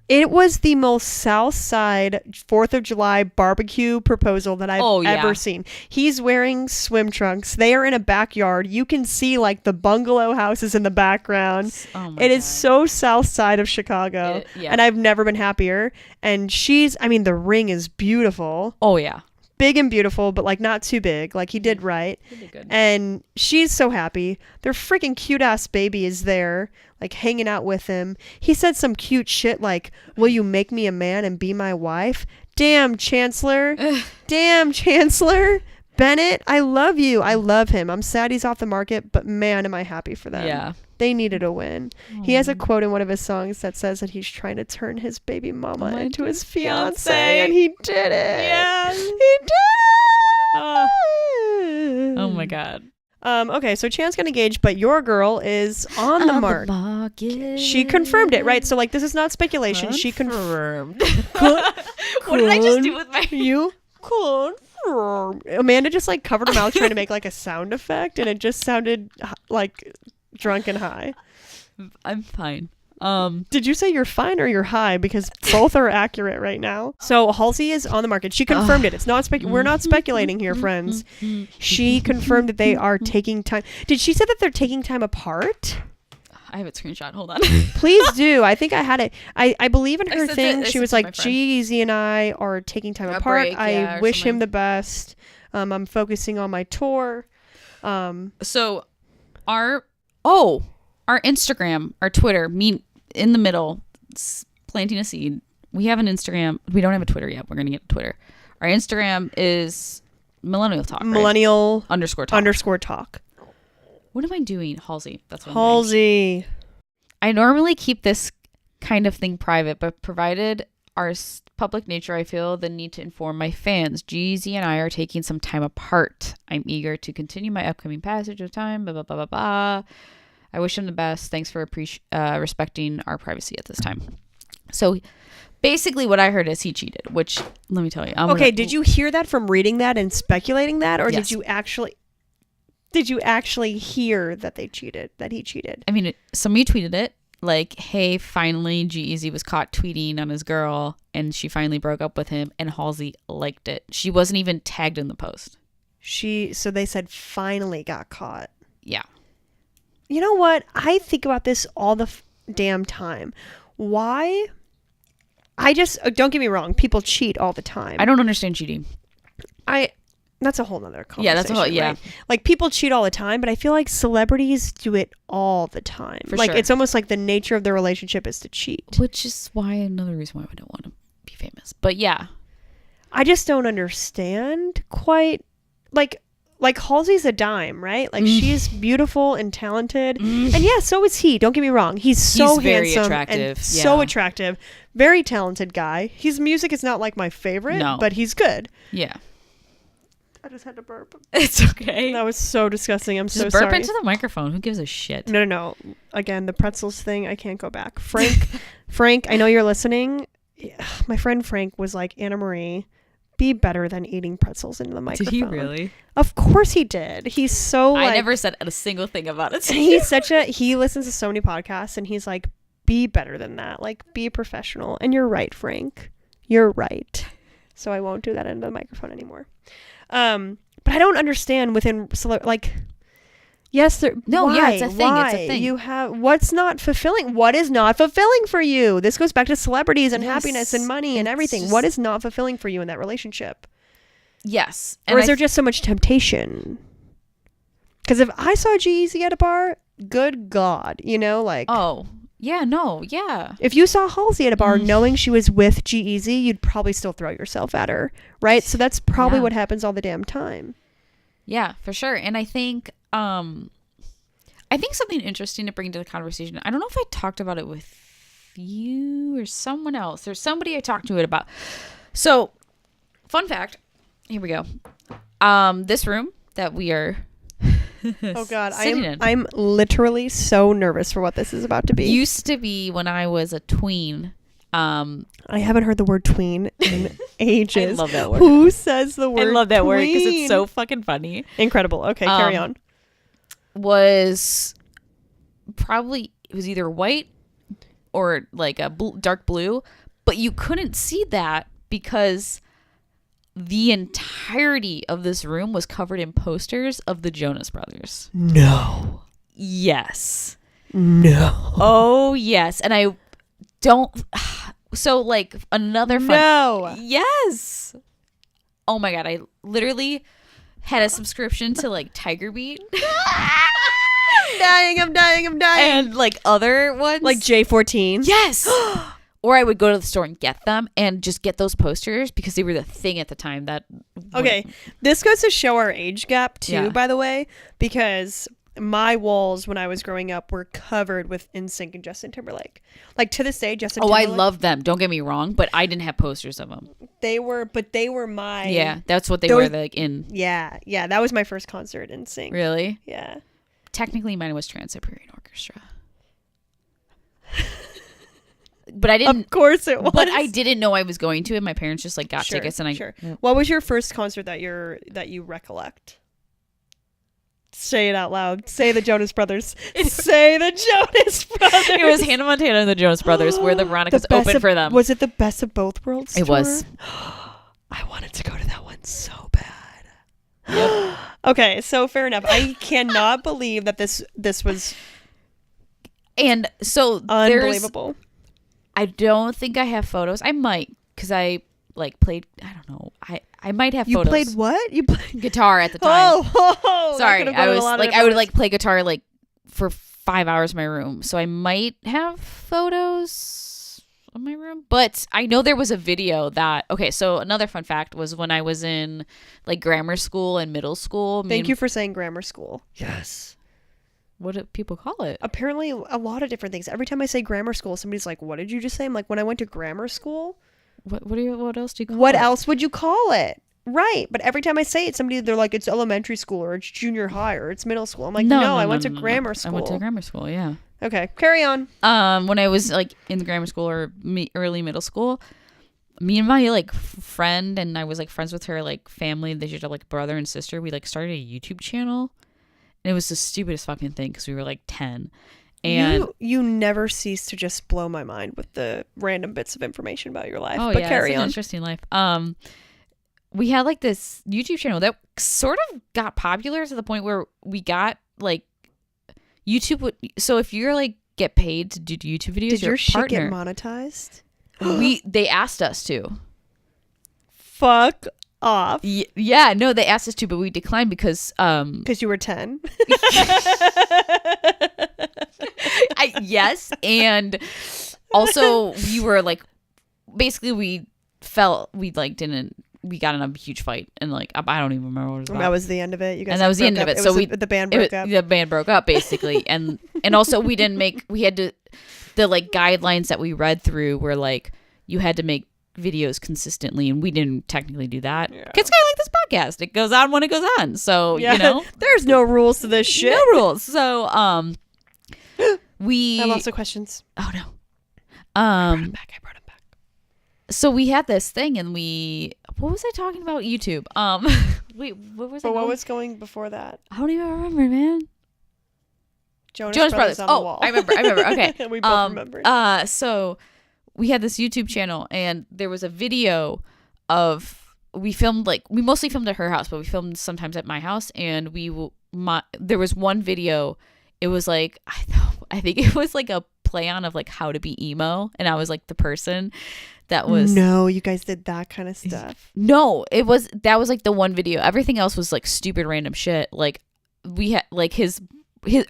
It was the most South Side 4th of July barbecue proposal that I've ever seen. He's wearing swim trunks. They are in a backyard. You can see like the bungalow houses in the background. It is so South Side of Chicago. And I've never been happier. And the ring is beautiful. Oh, yeah. Big and beautiful, but like not too big. Like he did right. He did good. And she's so happy. Their freaking cute ass baby is there, like hanging out with him. He said some cute shit like, "Will you make me a man and be my wife?" Damn, Chancellor. Damn, Chancellor. Bennett, I love you. I love him. I'm sad he's off the market, but man, am I happy for them. Yeah. They needed a win. He has a quote in one of his songs that says that he's trying to turn his baby mama into his fiance, and he did it. Yes. He did it. Oh my God. Okay, so Chan's got engaged, but your girl is on the market. She confirmed it, right? So like, this is not speculation. She confirmed. What did I just do with my? You confirmed. Amanda just like covered her mouth trying to make like a sound effect, and it just sounded like drunk and high. I'm fine. Did you say you're fine or you're high? Because both are accurate right now. So Halsey is on the market. She confirmed it. It's not we're not speculating here, friends. She confirmed that they are taking time. Did she say that they're taking time apart? I have it screenshot. Hold on. Please do. I think I had it. I believe in her thing. She was like, my friend. Jeezy and I are taking time apart. Break, I or wish him something. the best. I'm focusing on my tour. So our Instagram, our Twitter, me in the middle, planting a seed. We have an Instagram. We don't have a Twitter yet. We're going to get a Twitter. Our Instagram is Millennial Talk. Right? Millennial _talk. _talk. What am I doing? Halsey. That's what I'm doing. Halsey. I normally keep this kind of thing private, but provided our public nature, I feel the need to inform my fans. Jeezy and I are taking some time apart. I'm eager to continue my upcoming passage of time. Blah, blah, blah, blah, blah. I wish him the best. Thanks for respecting our privacy at this time. So basically what I heard is he cheated, which let me tell you. Did you hear that from reading that and speculating that? Or Yes. did you actually hear that they cheated, that he cheated? I mean, somebody tweeted it like, hey, finally Jeezy was caught tweeting on his girl and she finally broke up with him, and Halsey liked it. She wasn't even tagged in the post. So they said finally got caught. Yeah. You know what? I think about this all the damn time. Why? Don't get me wrong. People cheat all the time. I don't understand cheating. That's a whole nother conversation. Yeah, that's a whole, yeah. Right? Like, people cheat all the time, but I feel like celebrities do it all the time. For like, sure. it's almost like the nature of their relationship is to cheat. Which is another reason why I don't want to be famous. But yeah. I just don't understand quite. Like Halsey's a dime, right? Like, she's beautiful and talented. And yeah, so is he. Don't get me wrong. He's so very handsome attractive. and so Yeah. attractive. Very talented guy. His music is not like my favorite, No. but he's good. Yeah. I just had to burp. It's okay. That was so disgusting. I'm Just so burp sorry. into the microphone. Who gives a shit? No. Again, the pretzels thing, I can't go back. Frank, I know you're listening. Yeah, my friend Frank was like, Anna Marie, be better than eating pretzels into the microphone. Did he really? Of course he did. He's so I never said a single thing about it. he listens to so many podcasts, and he's like, be better than that. Like, be professional. And you're right, Frank. You're right. So I won't do that into the microphone anymore. But I don't understand within yes, there. No, why? yeah, it's a thing. Why? It's a thing. You have what's not fulfilling. What is not fulfilling for you? This goes back to celebrities and Yes, happiness and money and everything. What is not fulfilling for you in that relationship? Yes. Or is there just so much temptation? Because if I saw Jeezy at a bar, good God, like. Oh, yeah, no, yeah. If you saw Halsey at a bar knowing she was with Jeezy, you'd probably still throw yourself at her, right? So that's probably what happens all the damn time. Yeah, for sure. And I think something interesting to bring to the conversation. I don't know if I talked about it with you or someone else. There's somebody I talked to it about. So, fun fact. Here we go. This room that we are Oh God, sitting in I'm literally so nervous for what this is about to be. used to be when I was a tween. I haven't heard the word tween in ages. I love that word. Who says the word? I love that word because tween? it's so fucking funny. Incredible. Okay, carry on. Was probably, it was either white or like a dark blue, but you couldn't see that because the entirety of this room was covered in posters of the Jonas Brothers. No. Yes. No. Oh yes. And I don't, so like another fun. No. Yes. Oh my God. I literally had a subscription to like Tiger Beat. I'm dying. And like other ones. Like J14. Yes. Or I would go to the store and get them and just get those posters because they were the thing at the time that. Okay. This goes to show our age gap too, Yeah. by the way, because my walls when I was growing up were covered with NSYNC and Justin Timberlake. Like to this day, Justin Oh, I Timberlake. love them. Don't get me wrong, but I didn't have posters of them. They were my. Yeah, that's what they were like in. Yeah, that was my first concert, NSYNC. Really? Yeah. Technically, mine was Trans-Siberian Orchestra. But I didn't. Of course it was. But I didn't know I was going to it. My parents just like got tickets, and Sure. What was your first concert that you recollect? Say it out loud. Say the Jonas Brothers. Say the Jonas Brothers. It was Hannah Montana and the Jonas Brothers, where the Veronicas opened for them. Was it the Best of Both Worlds? It was. I wanted to go to that one so bad. Yep. Okay, so fair enough. I cannot believe that this was and so unbelievable. I don't think I have photos. I might, because I like played. I don't know. I might have photos. You played what? You played guitar at the time. Sorry, I would like play guitar like for 5 hours in my room. So I might have photos of my room. But I know there was a video that. Okay, so another fun fact was when I was in like grammar school and middle school. Thank you for saying grammar school. Yes. What do people call it? Apparently, a lot of different things. Every time I say grammar school, somebody's like, "What did you just say?" I'm like, "When I went to grammar school." What else do you call it? What else would you call it? Right. But every time I say it, they're like, it's elementary school or it's junior high or it's middle school. I'm like, no, I went to grammar school. I went to grammar school, yeah. Okay, carry on. When I was like in grammar school or early middle school, me and my like friend, and I was like friends with her like family. They should have like brother and sister. We like started a YouTube channel, and it was the stupidest fucking thing because we were like 10. And you never cease to just blow my mind with the random bits of information about your life. Oh, but yeah, carry it's on. An interesting life. We had like this YouTube channel that sort of got popular to the point where we got like YouTube would. So if you're like get paid to do YouTube videos, did your shit partner, get monetized? They asked us to. Fuck off. Yeah, no, they asked us to, but we declined because you were 10. Yes, and also we were like, basically we got in a huge fight, and like I don't even remember what it was about. That was the end of it. You guys. And that was the end of it. So the band broke up. The band broke up basically, and also we had to the like guidelines that we read through were like you had to make videos consistently, and we didn't technically do that. Yeah. It's kind of like this podcast. It goes on when it goes on. So yeah. You know, there's no rules to this shit. No rules. So I have lots of questions. Oh no. I brought him back. So we had this thing, and what was I talking about? YouTube. Wait, what was it? What was going before that? I don't even remember, man. Jonas Brothers on the wall. I remember. Okay. We both remember. So we had this YouTube channel, and there was a video of we mostly filmed at her house, but we filmed sometimes at my house, and there was one video. It was like I think it was like a play on of like how to be emo, and I was like the person that was. No, you guys did that kind of stuff. No, that was like the one video. Everything else was like stupid random shit. Like we had like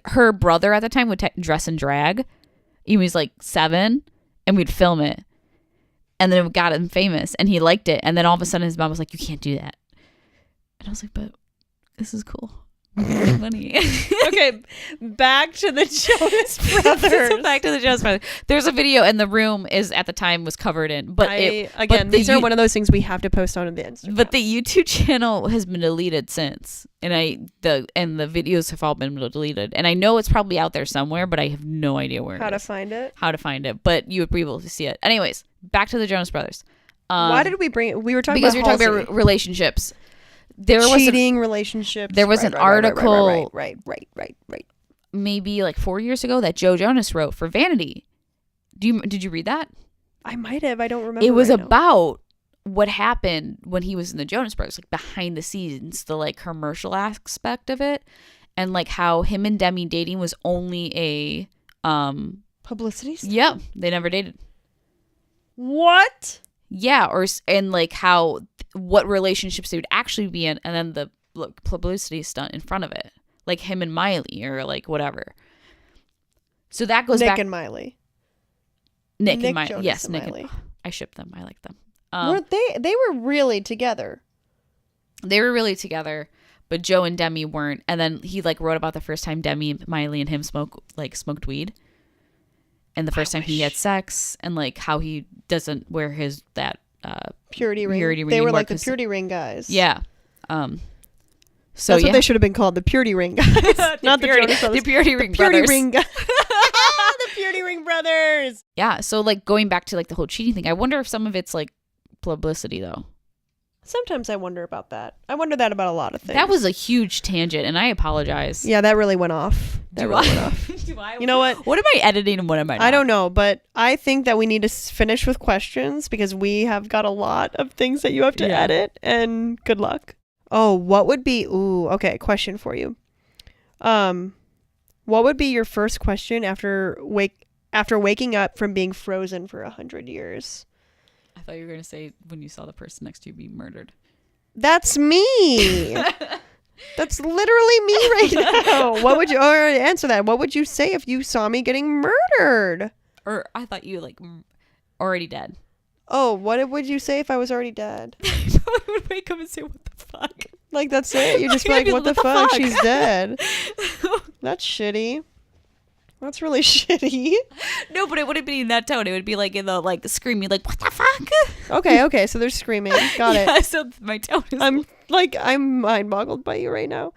her brother at the time would dress in drag. He was like 7, and we'd film it, and then it got him famous, and he liked it, and then all of a sudden his mom was like, "You can't do that," and I was like, "But this is cool." Funny. Okay, back to the Jonas Brothers. Back to the Jonas Brothers. There's a video, and the room at the time was covered in. But these are one of those things we have to post on the Instagram. But the YouTube channel has been deleted since, and the videos have all been deleted. And I know it's probably out there somewhere, but I have no idea where. How to find it? But you would be able to see it. Anyways, back to the Jonas Brothers. Why did we bring it? We were talking because about we were talking about relationships. Cheating relationships. There was an article. Right. Maybe like 4 years ago that Joe Jonas wrote for Vanity. Did you read that? I might have. I don't remember. It was about what happened when he was in the Jonas Brothers, like behind the scenes, the like commercial aspect of it, and like how him and Demi dating was only a publicity stunt? Yeah, they never dated. What? Yeah, and like what relationships they would actually be in, and then the publicity stunt in front of it, like him and Miley or like whatever. So that goes back. Nick and Miley. Nick and Miley. Jonas Yes, and Nick. Miley. I ship them. I like them. Weren't they were really together. They were really together, but Joe and Demi weren't. And then he like wrote about the first time Demi, Miley, and him smoked weed, and the first time he had sex, and like how he doesn't wear purity ring. Purity ring they were anymore like the purity ring guys. Yeah. So that's what they should have been called, the purity ring guys. Not the Jonas Brothers. The purity ring purity brothers. ring guys. The purity ring brothers. Yeah. So like going back to like the whole cheating thing, I wonder if some of it's like publicity though. Sometimes I wonder about that. I wonder that about a lot of things. That was a huge tangent, and I apologize. Yeah, that really went off. Do I? You know what? What am I editing and what am I not? I don't know, but I think that we need to finish with questions because we have got a lot of things that you have to edit, and good luck. Oh, what would be... Ooh, okay, question for you. What would be your first question after waking up from being frozen for 100 years? I thought you were going to say when you saw the person next to you be murdered. That's me. That's literally me right now. What would you answer that? What would you say if you saw me getting murdered? Or I thought you like already dead. Oh, what would you say if I was already dead? I would wake up and say, "What the fuck?" Like that's it. You just be like, "What the fuck? She's dead." That's shitty. That's really shitty. No, but it wouldn't be in that tone. It would be like in the like screaming, like "What the fuck?" Okay. So they're screaming. Got it. Yeah, so my tone is. I'm mind boggled by you right now.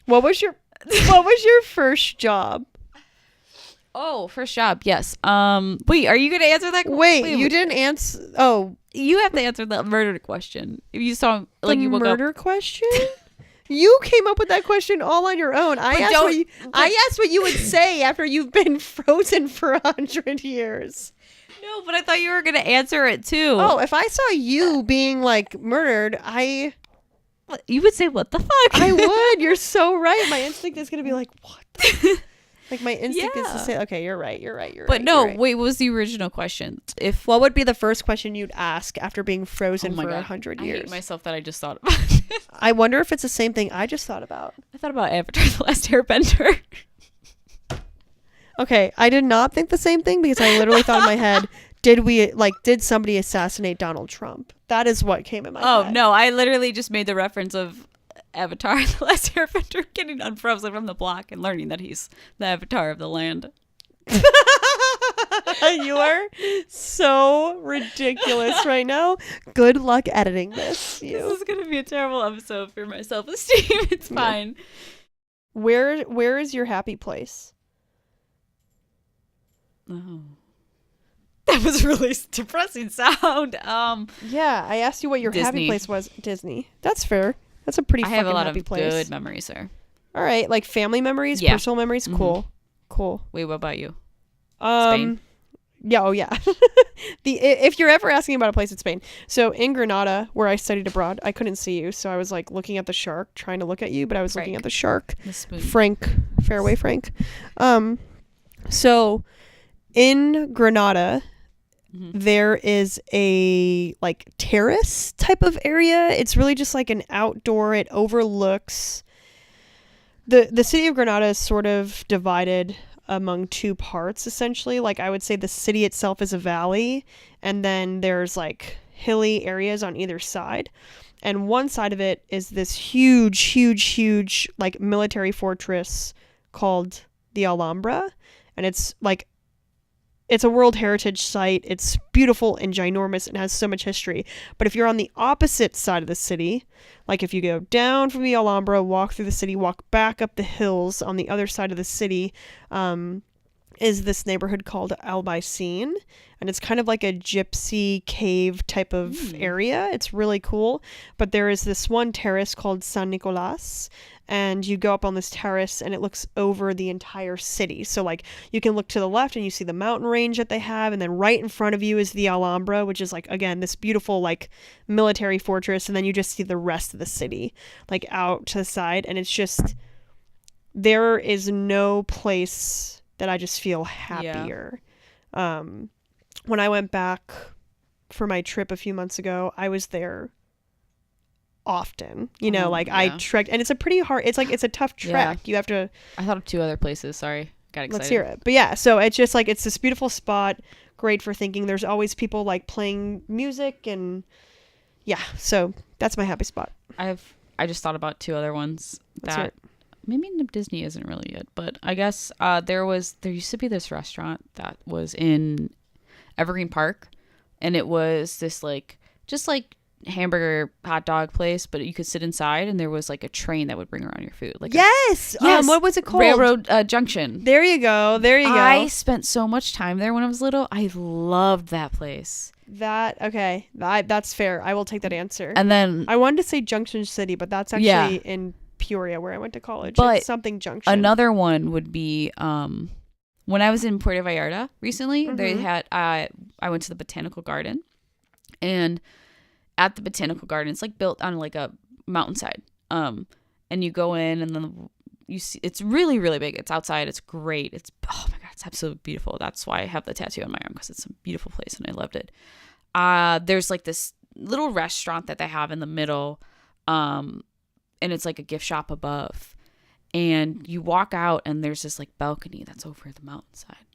What was your first job? Oh, first job. Yes. Wait, are you gonna answer that? Wait, you didn't answer. Oh, you have to answer the murder question. If you saw like the you woke murder up. question. You came up with that question all on your own. I asked what you would say after you've been frozen for 100 years. No, but I thought you were gonna answer it too. Oh, if I saw you being like murdered, you would say, "What the fuck?" I would. You're so right. My instinct is gonna be like, "What?" Like my instinct is to say, "Okay, you're right. But no, wait. What was the original question? What would be the first question you'd ask after being frozen for 100 years? I hate myself that I just thought about it. I wonder if it's the same thing I just thought about. I thought about Avatar: The Last Airbender. Okay, I did not think the same thing because I literally thought in my head, did somebody assassinate Donald Trump? That is what came in my head. Oh, no, I literally just made the reference of Avatar: The Last Airbender getting unfrozen from the block and learning that he's the avatar of the land. You are so ridiculous right now. Good luck editing this. This is going to be a terrible episode for my self-esteem. It's fine. Where is your happy place? Oh. That was really depressing sound. Yeah, I asked you what your Disney. happy place was. Disney. That's fair. That's a pretty I fucking have a lot happy of place. good memories there. All right, like family memories, Yeah. personal memories. Mm-hmm. Cool. Wait, what about you? Spain? Yeah, oh yeah. If you're ever asking about a place in Spain. So in Granada, where I studied abroad, I couldn't see you, so I was like looking at the shark, trying to look at you, but I was looking at the shark. The spoon. Frank. So in Granada, there is a like terrace type of area. It's really just like an outdoor. It overlooks the city of Granada is sort of divided among two parts, essentially. Like I would say the city itself is a valley, and then there's like hilly areas on either side. And one side of it is this huge like military fortress called the Alhambra, and it's a World Heritage Site. It's beautiful and ginormous and has so much history. But if you're on the opposite side of the city, like if you go down from the Alhambra, walk through the city, walk back up the hills on the other side of the city, is this neighborhood called Albaicin. And it's kind of like a gypsy cave type of area. It's really cool. But there is this one terrace called San Nicolas. And you go up on this terrace and it looks over the entire city. So like you can look to the left and you see the mountain range that they have. And then right in front of you is the Alhambra, which is like, again, this beautiful like military fortress. And then you just see the rest of the city like out to the side. And it's just, there is no place that I just feel happier. Yeah. When I went back for my trip a few months ago, I was there often, I trekked, and it's a pretty hard, it's a tough trek. You have to, I thought of two other places. Sorry, got excited. Let's hear it. But yeah, so it's just like, it's this beautiful spot, great for thinking. There's always people like playing music, and Yeah, so that's my happy spot. I just thought about 2 other ones That's that right. maybe Disney isn't really it, but I guess there used to be this restaurant that was in Evergreen Park, and it was this like just like hamburger hot dog place, but you could sit inside, and there was like a train that would bring around your food. Like Yes. What was it called? Railroad Junction. There you go. I spent so much time there when I was little. I loved that place. That's fair. I will take that answer. And then I wanted to say Junction City, but that's actually in Peoria where I went to college. But it's something Junction. Another one would be when I was in Puerto Vallarta recently, they had I went to the Botanical Garden, and at the Botanical Garden, it's like built on like a mountainside. And you go in, and then you see it's really, really big. It's outside. It's great. It's, oh my God, it's absolutely beautiful. That's why I have the tattoo on my arm, because it's a beautiful place and I loved it. There's like this little restaurant that they have in the middle, and it's like a gift shop above. And you walk out, and there's this like balcony that's over the mountainside.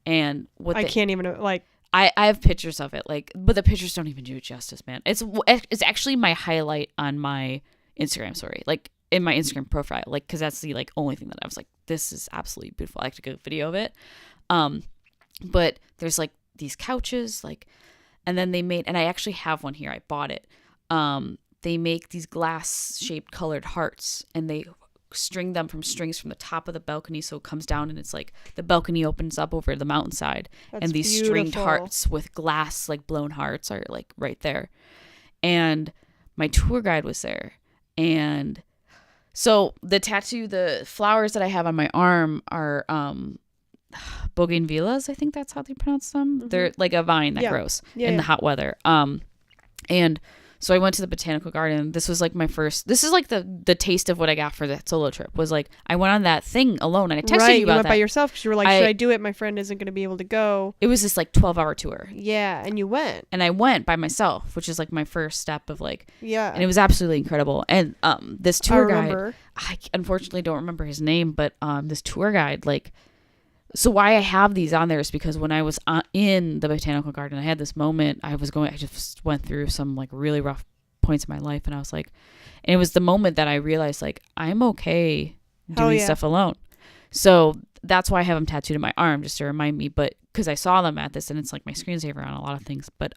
And I can't even like. I have pictures of it, like, but the pictures don't even do it justice, man. It's actually my highlight on my Instagram story, like in my Instagram profile, like, because that's the like only thing that I was like, this is absolutely beautiful. I have to get a video of it. But there's like these couches, like, and then they made, and I actually have one here. I bought it. They make these glass shaped colored hearts, and they string them from strings from the top of the balcony, so it comes down, and it's like the balcony opens up over the mountainside. That's and these beautiful. stringed hearts with glass like blown hearts are like right there. And my tour guide was there, and so the flowers that I have on my arm are bougainvilleas, I think that's how they pronounce them. They're like a vine that grows in the hot weather. And so I went to the Botanical Garden. This was like this is like the taste of what I got for that solo trip, was like, I went on that thing alone, and I texted you about you went that. by yourself because you were like, should I do it? My friend isn't going to be able to go. It was this like 12-hour tour. Yeah, and you went. And I went by myself, which is like my first step of like, yeah. And it was absolutely incredible. And this tour guide, I unfortunately don't remember his name, but this tour guide, like, so why I have these on there is because when I was in the Botanical Garden, I had this moment. I just went through some like really rough points in my life, and I was like, and it was the moment that I realized like I'm okay doing stuff alone. So that's why I have them tattooed on my arm, just to remind me. But because I saw them at this, and it's like my screensaver on a lot of things. But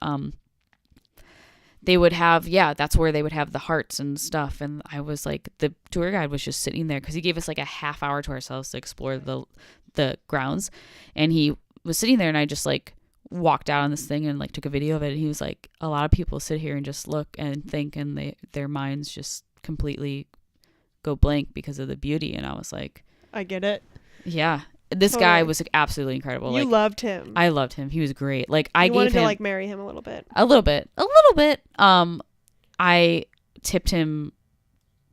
they would have, that's where they would have the hearts and stuff. And I was like, the tour guide was just sitting there, because he gave us like a half hour to ourselves to explore the grounds, and he was sitting there, and I just like walked out on this thing and like took a video of it. And he was like, a lot of people sit here and just look and think, and their minds just completely go blank because of the beauty. And I was like, I get it. Yeah, this guy was like, absolutely incredible. You like, loved him. I loved him. He was great. Like, I wanted gave him to like marry him a little bit. I tipped him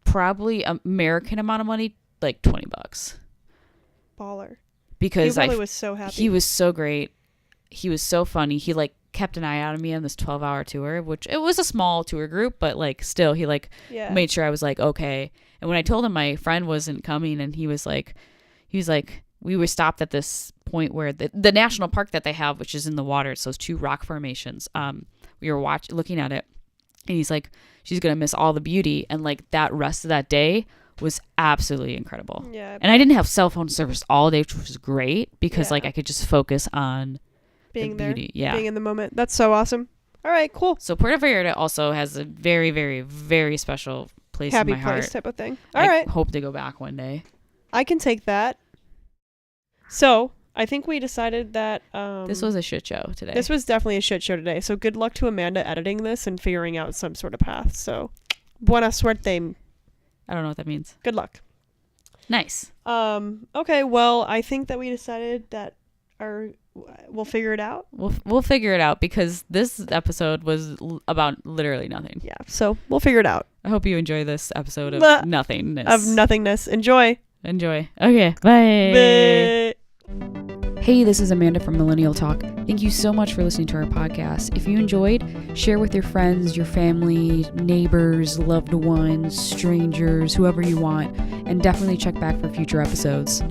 probably American amount of money, like $20, baller, because he probably was so happy. He was so great. He was so funny. He like kept an eye out on me on this 12-hour tour, which it was a small tour group, but like still he like made sure I was like okay. And when I told him my friend wasn't coming, and he was like we were stopped at this point where the national park that they have, which is in the water, it's those 2 rock formations. We were looking at it, and he's like, she's gonna miss all the beauty. And like that rest of that day was absolutely incredible. Yeah. And I didn't have cell phone service all day, which was great, because like I could just focus on being the beauty. There, being in the moment. That's so awesome. All right, cool. So Puerto Vallarta also has a very, very, very special place in my heart. Happy place type of thing. All right. I hope to go back one day. I can take that. So I think we decided that this was a shit show today. This was definitely a shit show today. So good luck to Amanda editing this and figuring out some sort of path. So buena suerte. I don't know what that means. Good luck. Nice. Okay, well, I think that we decided that we'll figure it out. We'll figure it out, because this episode was about literally nothing. Yeah, so we'll figure it out. I hope you enjoy this episode of nothingness. Enjoy. Okay, bye. Hey, this is Amanda from Millennial Talk. Thank you so much for listening to our podcast. If you enjoyed, share with your friends, your family, neighbors, loved ones, strangers, whoever you want, and definitely check back for future episodes.